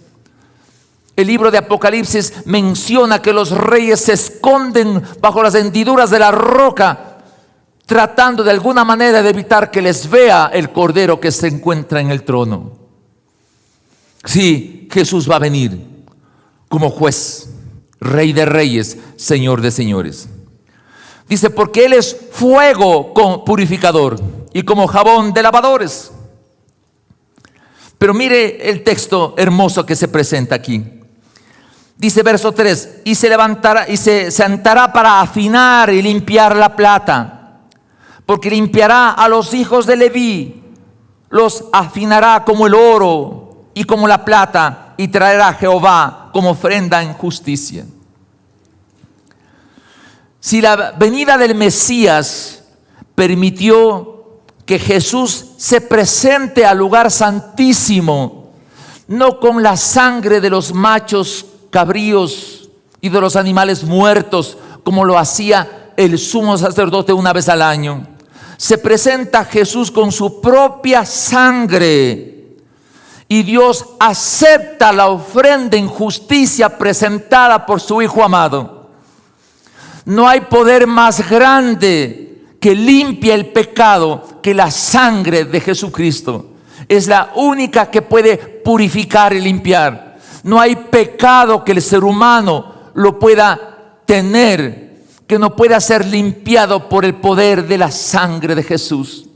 El libro de Apocalipsis menciona que los reyes se esconden bajo las hendiduras de la roca, tratando de alguna manera de evitar que les vea el Cordero que se encuentra en el trono. Sí, Jesús va a venir como juez, Rey de reyes, Señor de señores. Dice, porque Él es fuego purificador y como jabón de lavadores. Pero mire el texto hermoso que se presenta aquí. Dice verso 3, y se levantará y se sentará para afinar y limpiar la plata, porque limpiará a los hijos de Leví, los afinará como el oro y como la plata, y traerá a Jehová como ofrenda en justicia. Si la venida del Mesías permitió que Jesús se presente al lugar santísimo, no con la sangre de los machos cabríos y de los animales muertos, como lo hacía el sumo sacerdote una vez al año, se presenta Jesús con su propia sangre, y Dios acepta la ofrenda en justicia presentada por su Hijo amado. No hay poder más grande que limpie el pecado que la sangre de Jesucristo. Es la única que puede purificar y limpiar. No hay pecado que el ser humano lo pueda tener que no pueda ser limpiado por el poder de la sangre de Jesús.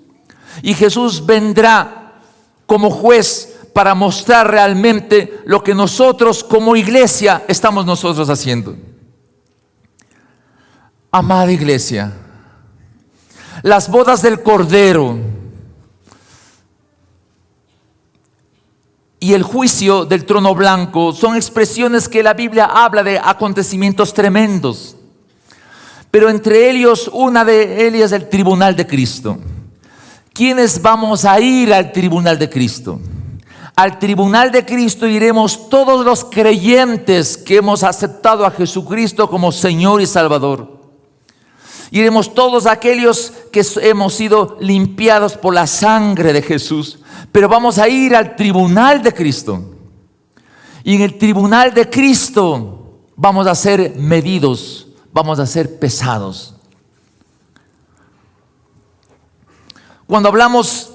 Y Jesús vendrá como juez para mostrar realmente lo que nosotros como iglesia estamos nosotros haciendo. Amada iglesia, las bodas del Cordero y el juicio del trono blanco son expresiones que la Biblia habla de acontecimientos tremendos. Pero entre ellos, una de ellas es el tribunal de Cristo. ¿Quiénes vamos a ir al tribunal de Cristo? Al tribunal de Cristo iremos todos los creyentes que hemos aceptado a Jesucristo como Señor y Salvador. Iremos todos aquellos que hemos sido limpiados por la sangre de Jesús. Pero vamos a ir al tribunal de Cristo. Y en el tribunal de Cristo vamos a ser medidos, vamos a ser pesados. Cuando hablamos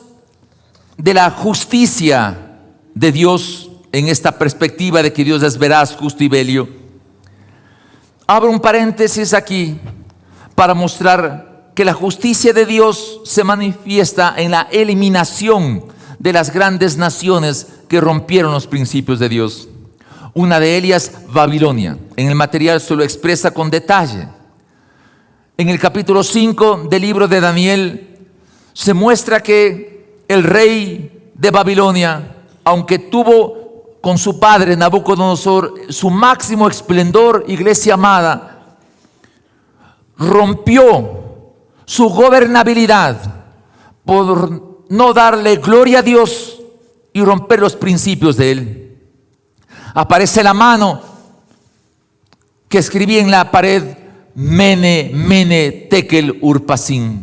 de la justicia de Dios, en esta perspectiva de que Dios es veraz, justo y bello, abro un paréntesis aquí para mostrar que la justicia de Dios se manifiesta en la eliminación de las grandes naciones que rompieron los principios de Dios. Una de ellas, Babilonia. En el material se lo expresa con detalle. En el capítulo 5 del libro de Daniel se muestra que el rey de Babilonia, aunque tuvo con su padre Nabucodonosor su máximo esplendor, iglesia amada, rompió su gobernabilidad por no darle gloria a Dios y romper los principios de Él. Aparece la mano que escribí en la pared: Mene, Mene, Tekel, Urpasin.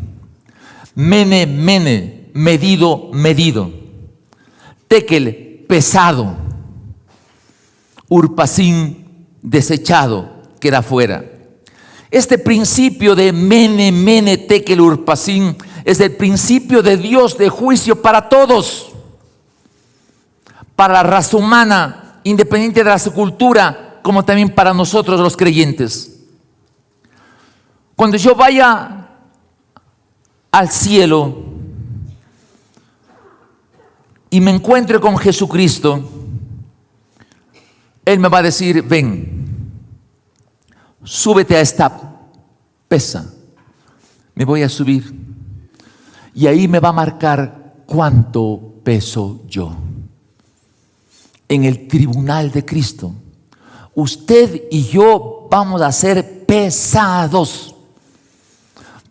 Mene, Mene, medido, medido. Tekel, pesado. Urpasin, desechado, queda fuera. Este principio de Mene, Mene, Tekel, Urpasin es el principio de Dios de juicio para todos, para la raza humana, independiente de su cultura, como también para nosotros los creyentes. Cuando yo vaya al cielo y me encuentre con Jesucristo, Él me va a decir: ven, súbete a esta pesa. Me voy a subir y ahí me va a marcar cuánto peso yo. En el tribunal de Cristo, usted y yo vamos a ser pesados,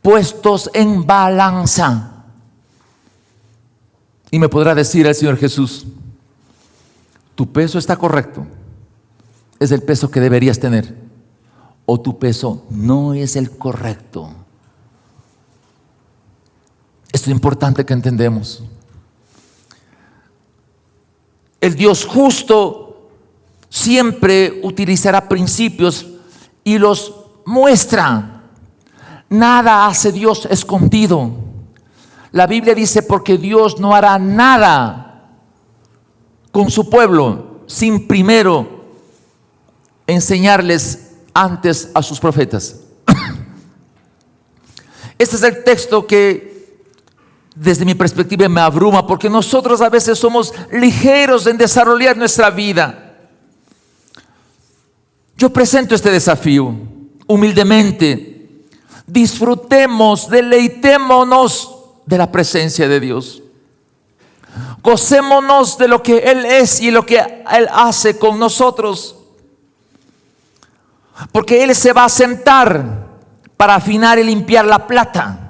puestos en balanza. Y me podrá decir el Señor Jesús: tu peso está correcto, es el peso que deberías tener, o tu peso no es el correcto. Esto es importante que entendemos. El Dios justo siempre utilizará principios y los muestra. Nada hace Dios escondido. La Biblia dice: porque Dios no hará nada con su pueblo sin primero enseñarles antes a sus profetas. Este es el texto que desde mi perspectiva me abruma, porque nosotros a veces somos ligeros en desarrollar nuestra vida. Yo presento este desafío humildemente. Disfrutemos, deleitémonos de la presencia de Dios. Gocémonos de lo que Él es y lo que Él hace con nosotros. Porque Él se va a sentar para afinar y limpiar la plata.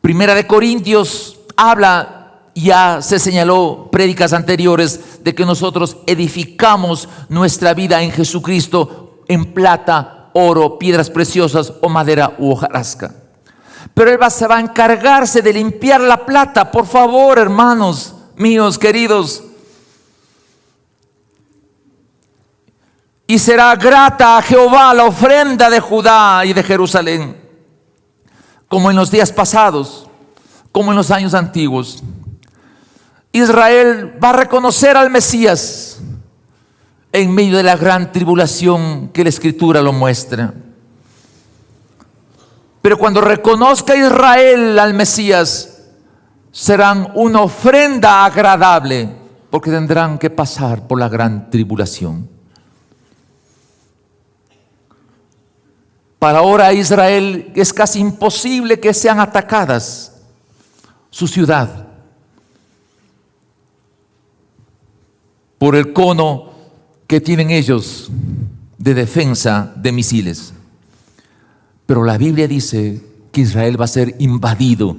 Primera de Corintios habla, ya se señaló prédicas anteriores, de que nosotros edificamos nuestra vida en Jesucristo en plata, oro, piedras preciosas o madera u hojarasca. Pero Él se va a encargarse de limpiar la plata. Por favor, hermanos míos queridos. Y será grata a Jehová la ofrenda de Judá y de Jerusalén, como en los días pasados, como en los años antiguos. Israel va a reconocer al Mesías en medio de la gran tribulación que la Escritura lo muestra. Pero cuando reconozca Israel al Mesías, serán una ofrenda agradable, porque tendrán que pasar por la gran tribulación. Para ahora Israel es casi imposible que sean atacadas su ciudad, por el cono que tienen ellos de defensa de misiles. Pero la Biblia dice que Israel va a ser invadido,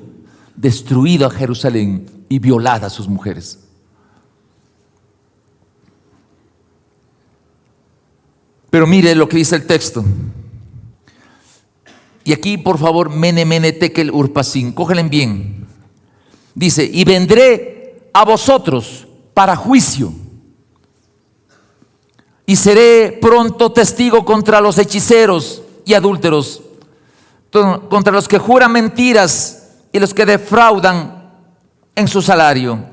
destruido a Jerusalén y violada a sus mujeres. Pero mire lo que dice el texto. Y aquí, por favor, mene, mene, tekel, urpasin, cógelen bien. Dice, y vendré a vosotros para juicio, y seré pronto testigo contra los hechiceros y adúlteros, contra los que juran mentiras y los que defraudan en su salario,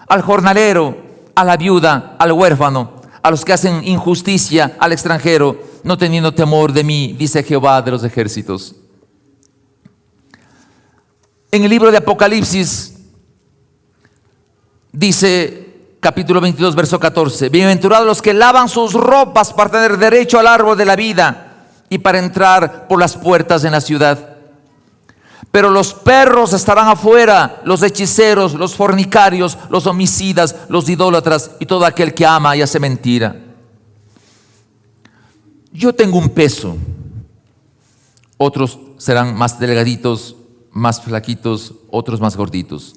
al jornalero, a la viuda, al huérfano, a los que hacen injusticia al extranjero, no teniendo temor de mí, dice Jehová de los ejércitos. En el libro de Apocalipsis dice, capítulo 22, verso 14, bienaventurados los que lavan sus ropas para tener derecho al árbol de la vida y para entrar por las puertas en la ciudad. Pero los perros estarán afuera, los hechiceros, los fornicarios, los homicidas, los idólatras y todo aquel que ama y hace mentira. Yo tengo un peso, otros serán más delgaditos, más flaquitos, otros más gorditos.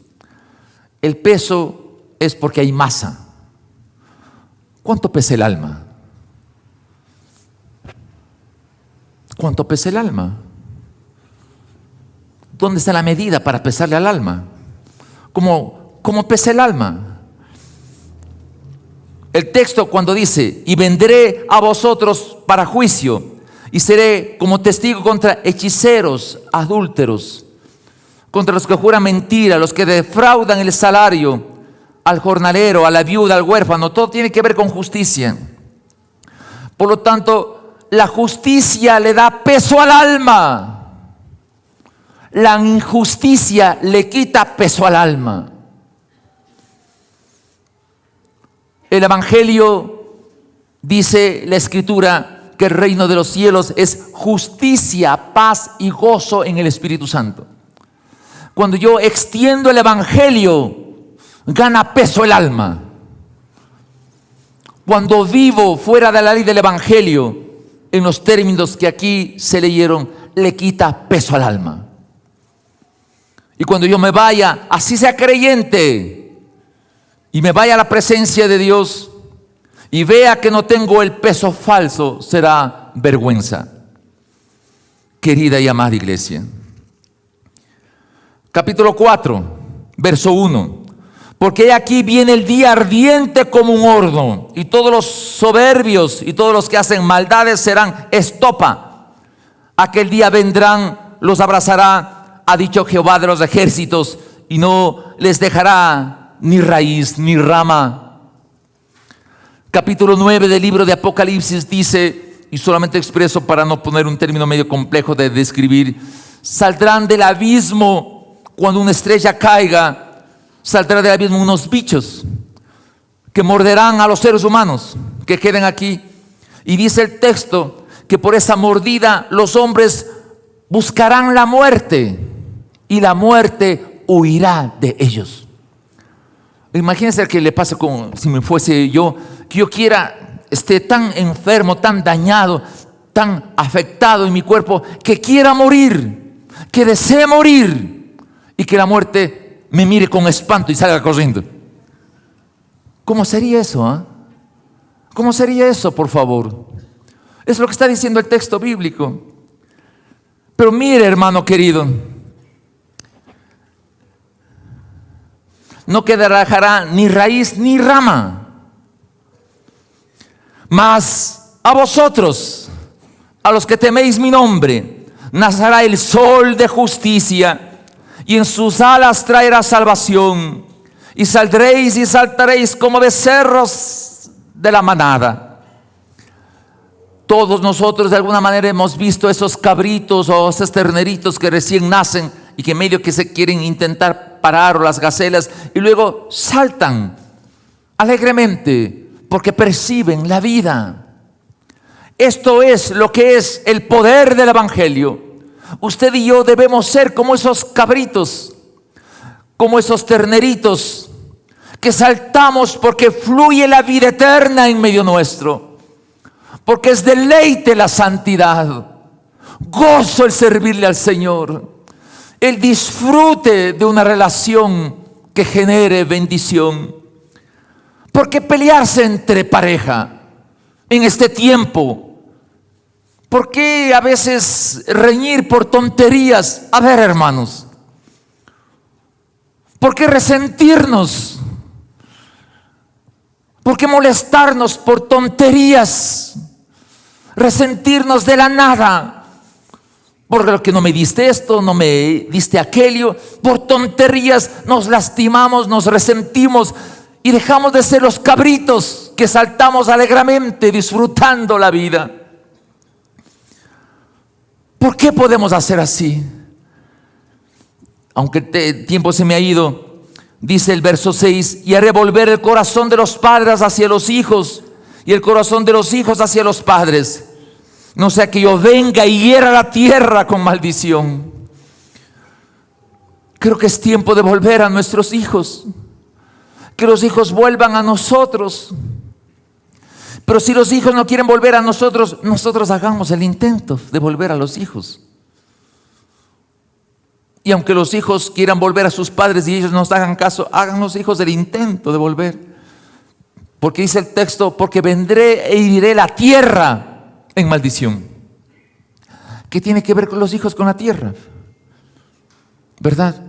El peso es porque hay masa. ¿Cuánto pesa el alma? ¿Cuánto pesa el alma? ¿Dónde está la medida para pesarle al alma? ¿Cómo pesa el alma? El texto cuando dice, y vendré a vosotros para juicio, y seré como testigo contra hechiceros, adúlteros, contra los que juran mentira, los que defraudan el salario, al jornalero, a la viuda, al huérfano, todo tiene que ver con justicia. Por lo tanto, la justicia le da peso al alma. La injusticia le quita peso al alma. El Evangelio dice la Escritura que el reino de los cielos es justicia, paz y gozo en el Espíritu Santo. Cuando yo extiendo el Evangelio, gana peso el alma. Cuando vivo fuera de la ley del Evangelio, en los términos que aquí se leyeron, le quita peso al alma. Y cuando yo me vaya, así sea creyente, y me vaya a la presencia de Dios y vea que no tengo el peso falso, será vergüenza. Querida y amada iglesia. Capítulo 4, verso 1. Porque aquí viene el día ardiente como un horno, y todos los soberbios y todos los que hacen maldades serán estopa. Aquel día vendrán, los abrazará, ha dicho Jehová de los ejércitos, y no les dejará ni raíz ni rama. Capítulo 9 del libro de Apocalipsis dice, y solamente expreso para no poner un término medio complejo de describir, saldrán del abismo cuando una estrella caiga, saldrá del abismo unos bichos que morderán a los seres humanos que queden aquí. Y dice el texto que por esa mordida los hombres buscarán la muerte, y la muerte huirá de ellos. Imagínense que le pasa como si me fuese yo, que yo quiera, esté tan enfermo, tan dañado, tan afectado en mi cuerpo, que quiera morir, que desee morir, y que la muerte me mire con espanto y salga corriendo. ¿Cómo sería eso? ¿Cómo sería eso, por favor? Es lo que está diciendo el texto bíblico. Pero mire, hermano querido, no quedará ni raíz ni rama. Mas a vosotros, a los que teméis mi nombre, nacerá el sol de justicia, y en sus alas traerá salvación, y saldréis y saltaréis como becerros de la manada. Todos nosotros de alguna manera hemos visto esos cabritos o esos terneritos que recién nacen y que medio que se quieren intentar parar, o las gacelas, y luego saltan alegremente porque perciben la vida. Esto es lo que es el poder del Evangelio. Usted y yo debemos ser como esos cabritos, como esos terneritos que saltamos porque fluye la vida eterna en medio nuestro, porque es deleite la santidad, gozo el servirle al Señor, el disfrute de una relación que genere bendición. ¿Por qué pelearse entre pareja en este tiempo? ¿Por qué a veces reñir por tonterías? A ver, hermanos, ¿por qué resentirnos? ¿Por qué molestarnos por tonterías? Resentirnos de la nada. Porque no me diste esto, no me diste aquello. Por tonterías nos lastimamos, nos resentimos y dejamos de ser los cabritos que saltamos alegremente disfrutando la vida. ¿Por qué podemos hacer así? Aunque el tiempo se me ha ido, dice el verso 6, y haré volver el corazón de los padres hacia los hijos y el corazón de los hijos hacia los padres, no sea que yo venga y hiera la tierra con maldición. Creo que es tiempo de volver a nuestros hijos, que los hijos vuelvan a nosotros. Pero si los hijos no quieren volver a nosotros, nosotros hagamos el intento de volver a los hijos. Y aunque los hijos quieran volver a sus padres y ellos nos hagan caso, hagan los hijos el intento de volver. Porque dice el texto, porque vendré e heriré la tierra en maldición. ¿Qué tiene que ver con los hijos con la tierra? ¿Verdad?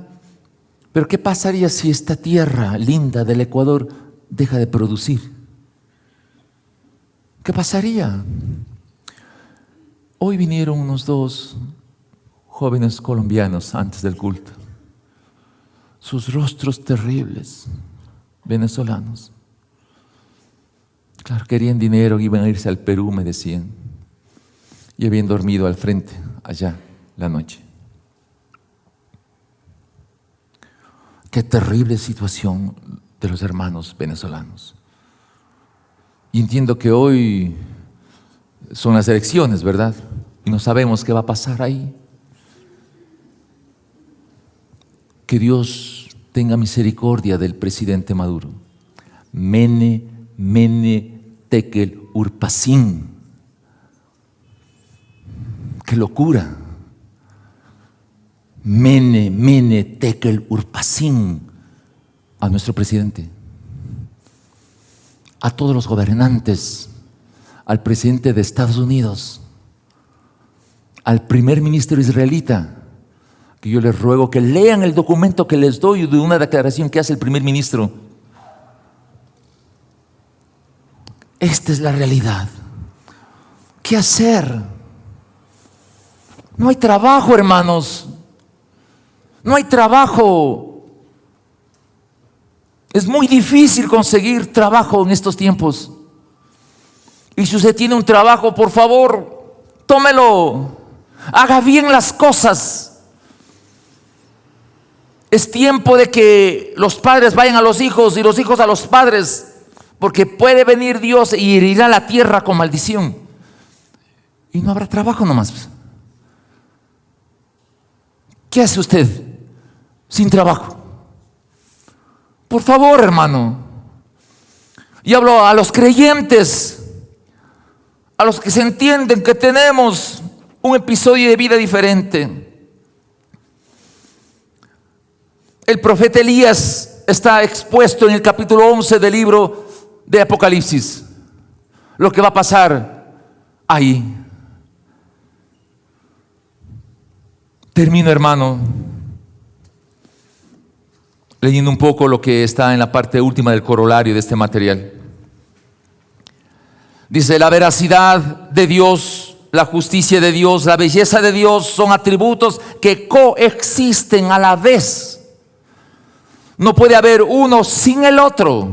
Pero ¿qué pasaría si esta tierra linda del Ecuador deja de producir? ¿Qué pasaría? Hoy vinieron unos 2 jóvenes colombianos antes del culto. Sus rostros terribles, venezolanos. Claro, querían dinero, iban a irse al Perú, me decían. Y habían dormido al frente, allá, la noche. Qué terrible situación de los hermanos venezolanos. Y entiendo que hoy son las elecciones, ¿verdad? Y no sabemos qué va a pasar ahí. Que Dios tenga misericordia del presidente Maduro. Mene, Tekel, Urpacín. ¡Qué locura! Mene, Tekel, Urpacín a nuestro presidente. A todos los gobernantes, al presidente de Estados Unidos, al primer ministro israelita, que yo les ruego que lean el documento que les doy de una declaración que hace el primer ministro. Esta es la realidad. ¿Qué hacer? No hay trabajo, hermanos. No hay trabajo. Es muy difícil conseguir trabajo en estos tiempos. Y si usted tiene un trabajo, por favor, tómelo. Haga bien las cosas. Es tiempo de que los padres vayan a los hijos y los hijos a los padres, porque puede venir Dios y herirá la tierra con maldición. Y no habrá trabajo nomás. ¿Qué hace usted sin trabajo? Por favor, hermano. Y hablo a los creyentes, a los que se entienden que tenemos un episodio de vida diferente. El profeta Elías está expuesto en el capítulo 11 del libro de Apocalipsis. Lo que va a pasar ahí. Termino, hermano, leyendo un poco lo que está en la parte última del corolario de este material. Dice: la veracidad de Dios, la justicia de Dios, la belleza de Dios son atributos que coexisten a la vez. No puede haber uno sin el otro.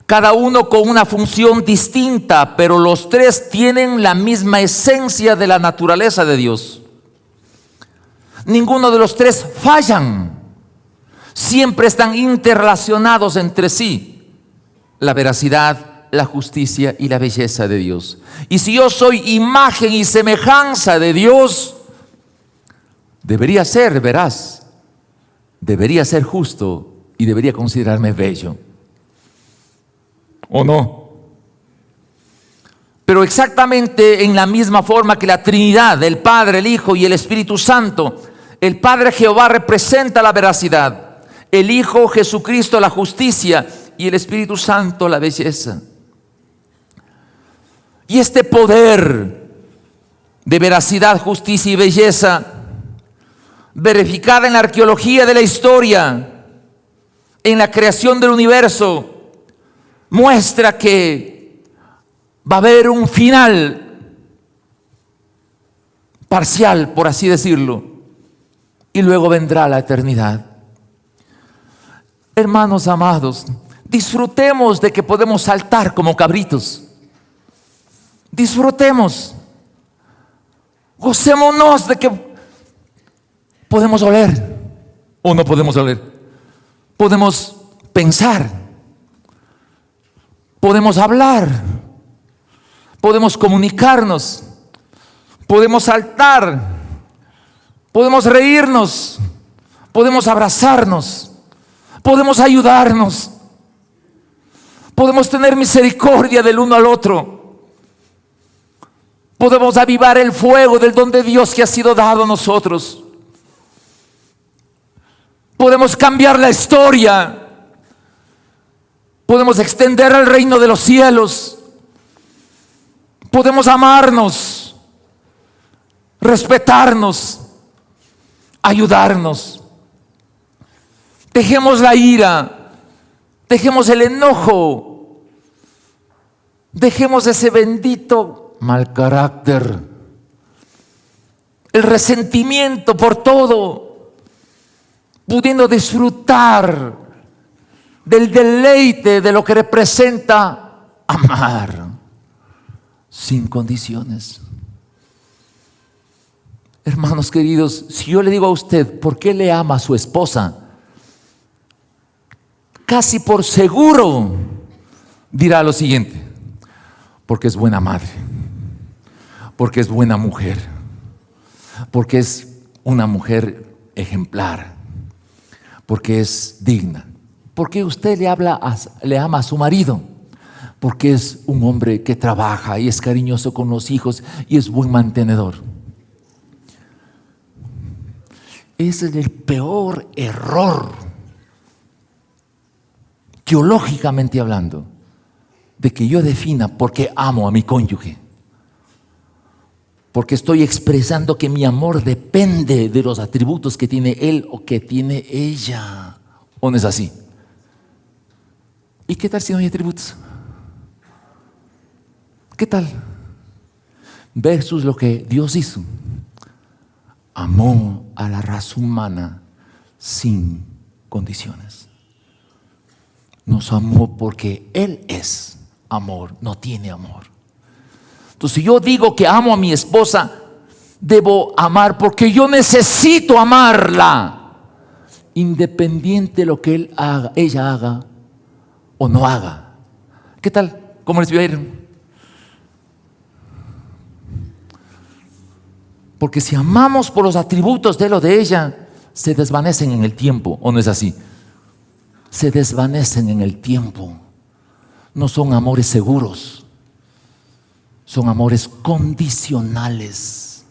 Cada uno con una función distinta, pero los tres tienen la misma esencia de la naturaleza de Dios. Ninguno de los tres fallan. Siempre están interrelacionados entre sí. La veracidad, la justicia y la belleza de Dios. Y si yo soy imagen y semejanza de Dios, debería ser veraz, debería ser justo y debería considerarme bello. ¿O no? Pero exactamente en la misma forma que la Trinidad, el Padre, el Hijo y el Espíritu Santo, el Padre Jehová representa la veracidad, el Hijo Jesucristo la justicia y el Espíritu Santo la belleza. Y este poder de veracidad, justicia y belleza, verificada en la arqueología de la historia, en la creación del universo, muestra que va a haber un final parcial, por así decirlo, y luego vendrá la eternidad. Hermanos amados, disfrutemos de que podemos saltar como cabritos. Disfrutemos. Gocémonos de que podemos oler o no podemos oler. Podemos pensar. Podemos hablar. Podemos comunicarnos. Podemos saltar. Podemos reírnos. Podemos abrazarnos. Podemos ayudarnos. Podemos tener misericordia del uno al otro. Podemos avivar el fuego del don de Dios que ha sido dado a nosotros. Podemos cambiar la historia. Podemos extender el reino de los cielos. Podemos amarnos, respetarnos, ayudarnos. Dejemos la ira, dejemos el enojo, dejemos ese bendito mal carácter, el resentimiento por todo, pudiendo disfrutar del deleite de lo que representa amar sin condiciones. Hermanos queridos, si yo le digo a usted, ¿por qué le ama a su esposa? Casi por seguro dirá lo siguiente: porque es buena madre, porque es buena mujer, porque es una mujer ejemplar, porque es digna. Porque usted le ama a su marido, porque es un hombre que trabaja y es cariñoso con los hijos y es buen mantenedor. Ese es el peor error, teológicamente hablando, de que yo defina por qué amo a mi cónyuge. Porque estoy expresando que mi amor depende de los atributos que tiene él o que tiene ella. ¿O no es así? ¿Y qué tal si no hay atributos? ¿Qué tal? Versus lo que Dios hizo. Amó a la raza humana sin condiciones. Nos amó porque Él es amor, no tiene amor. Entonces, si yo digo que amo a mi esposa, debo amar porque yo necesito amarla, independiente de lo que ella haga o no haga. ¿Qué tal? ¿Cómo les vieron? Porque si amamos por los atributos de lo de ella, se desvanecen en el tiempo, ¿o no es así? Se desvanecen en el tiempo. No son amores seguros, son amores condicionales.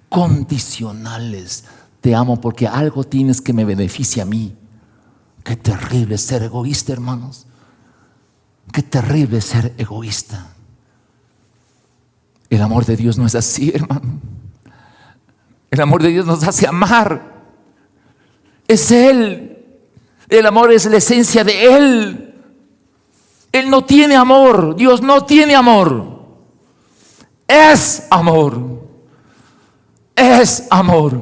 Condicionales. Te amo porque algo tienes que me beneficie a mí. Qué terrible ser egoísta, hermanos. Qué terrible ser egoísta. El amor de Dios no es así, hermano. El amor de Dios nos hace amar. Es Él. El amor es la esencia de Él. Él no tiene amor. Dios no tiene amor. Es amor. Es amor.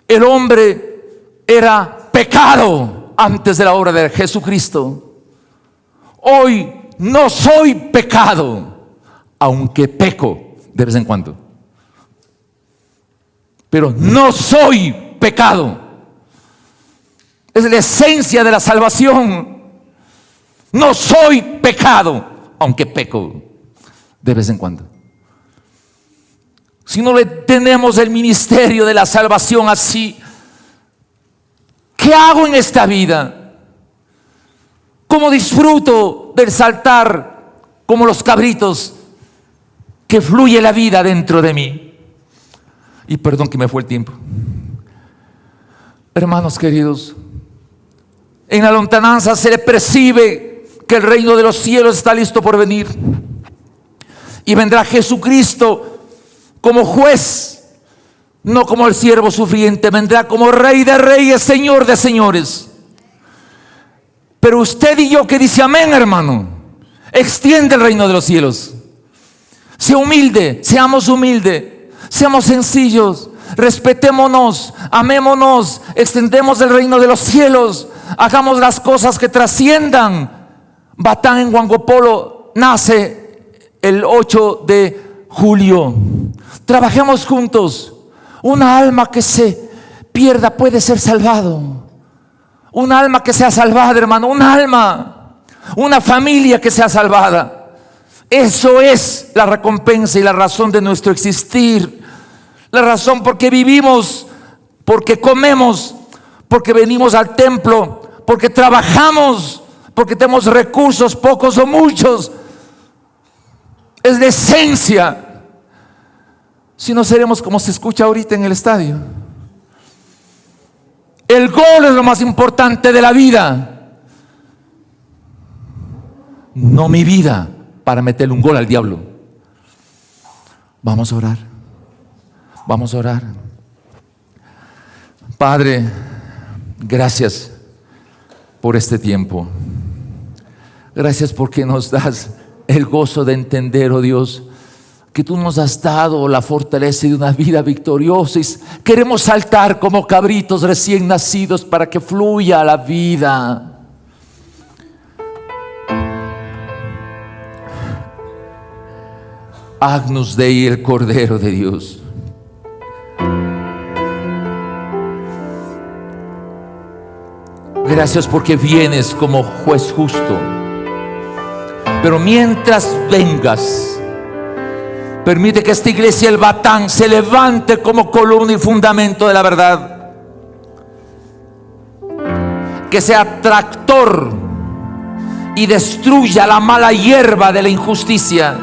El hombre era pecado antes de la obra de Jesucristo. Hoy no soy pecado, aunque peco de vez en cuando. Pero no soy pecado. Es la esencia de la salvación. No soy pecado, aunque peco de vez en cuando. Si no le tenemos el ministerio de la salvación así, ¿qué hago en esta vida? ¿Cómo disfruto del saltar como los cabritos que fluye la vida dentro de mí? Y perdón que me fue el tiempo. Hermanos queridos, en la lontananza se le percibe que el reino de los cielos está listo por venir. Y vendrá Jesucristo como juez, no como el siervo sufriente. Vendrá como Rey de reyes, Señor de señores. Pero usted y yo que dice amén, hermano, extiende el reino de los cielos. Sea humilde, seamos humildes, seamos sencillos, respetémonos, amémonos, extendemos el reino de los cielos, hagamos las cosas que trasciendan. Batán en Huangopolo nace el 8 de julio. Trabajemos juntos. Una alma que se pierda puede ser salvado. Una alma que sea salvada, hermano, un alma, una familia que sea salvada. Eso es la recompensa y la razón de nuestro existir. La razón por qué vivimos, porque comemos, porque venimos al templo, porque trabajamos, porque tenemos recursos, pocos o muchos. Es la esencia. Si no, seremos como se escucha ahorita en el estadio. El gol es lo más importante de la vida. No mi vida para meterle un gol al diablo. Vamos a orar. Vamos a orar. Padre, gracias por este tiempo. Gracias porque nos das el gozo de entender, oh Dios, que tú nos has dado la fortaleza de una vida victoriosa. Y queremos saltar como cabritos recién nacidos para que fluya la vida. Agnus Dei, el Cordero de Dios. Gracias porque vienes como juez justo. Pero mientras vengas, permite que esta iglesia, el Batán, se levante como columna y fundamento de la verdad. Que sea tractor y destruya la mala hierba de la injusticia.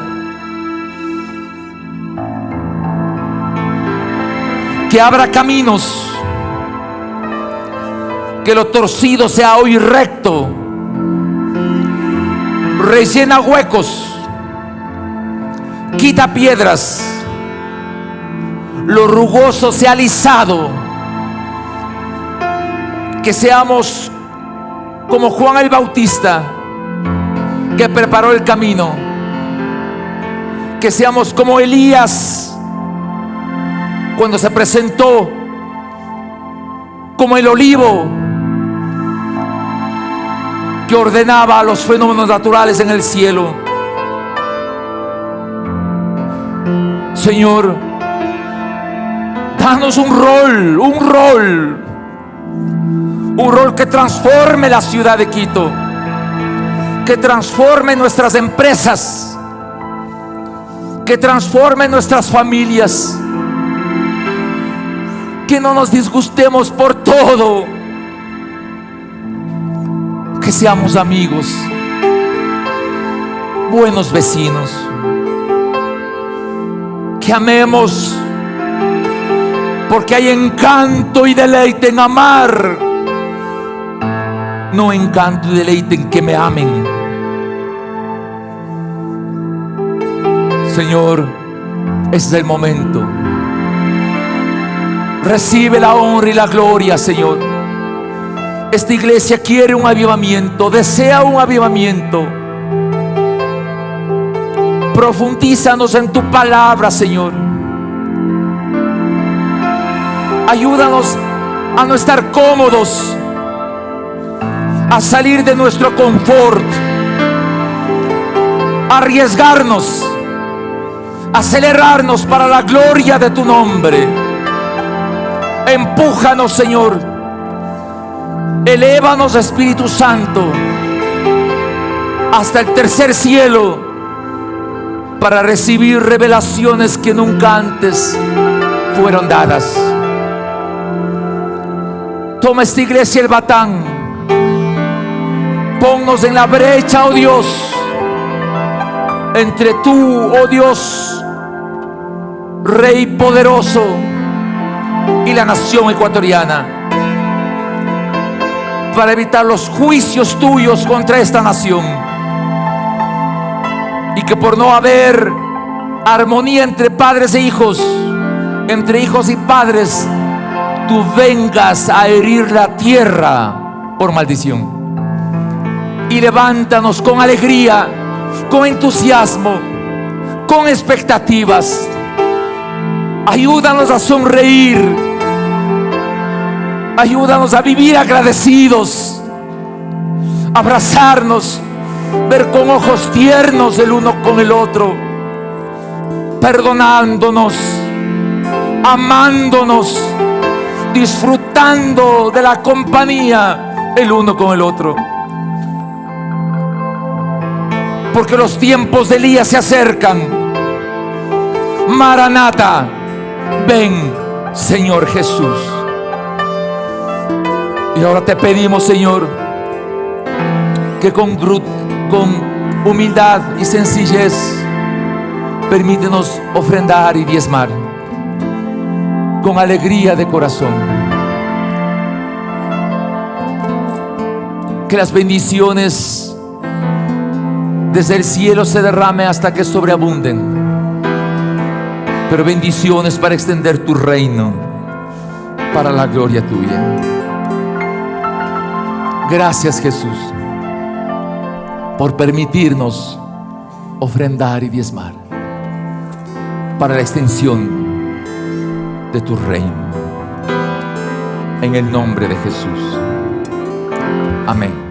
Que abra caminos. Que lo torcido sea hoy recto. Rellena huecos. Quita piedras. Lo rugoso sea alisado. Que seamos como Juan el Bautista, que preparó el camino. Que seamos como Elías, cuando se presentó como el olivo que ordenaba los fenómenos naturales en el cielo. Señor, danos un rol que transforme la ciudad de Quito, que transforme nuestras empresas, que transforme nuestras familias, que no nos disgustemos por todo, que seamos amigos, buenos vecinos, que amemos, porque hay encanto y deleite en amar, no encanto y deleite en que me amen. Señor, este es el momento. Recibe la honra y la gloria, Señor. Esta iglesia quiere un avivamiento, desea un avivamiento. Profundízanos en tu palabra, Señor. Ayúdanos a no estar cómodos, a salir de nuestro confort, a arriesgarnos, a acelerarnos para la gloria de tu nombre. Empújanos, Señor. Elévanos, Espíritu Santo, hasta el tercer cielo, para recibir revelaciones que nunca antes fueron dadas. toma esta iglesia el Batán. Ponnos en la brecha, oh Dios, entre tú, oh Dios, Rey poderoso, y la nación ecuatoriana, para evitar los juicios tuyos contra esta nación, y que por no haber armonía entre padres e hijos, entre hijos y padres, tú vengas a herir la tierra por maldición. Y levántanos con alegría, con entusiasmo, con expectativas. Ayúdanos a sonreír. Ayúdanos a vivir agradecidos, abrazarnos, ver con ojos tiernos el uno con el otro, perdonándonos, amándonos, disfrutando de la compañía el uno con el otro. Porque los tiempos de Elías se acercan. Maranata, ven, Señor Jesús. Y ahora te pedimos, Señor, que con humildad y sencillez permítenos ofrendar y diezmar con alegría de corazón. Que las bendiciones desde el cielo se derramen hasta que sobreabunden, pero bendiciones para extender tu reino, para la gloria tuya. Gracias, Jesús, por permitirnos ofrendar y diezmar para la extensión de tu reino. En el nombre de Jesús. Amén.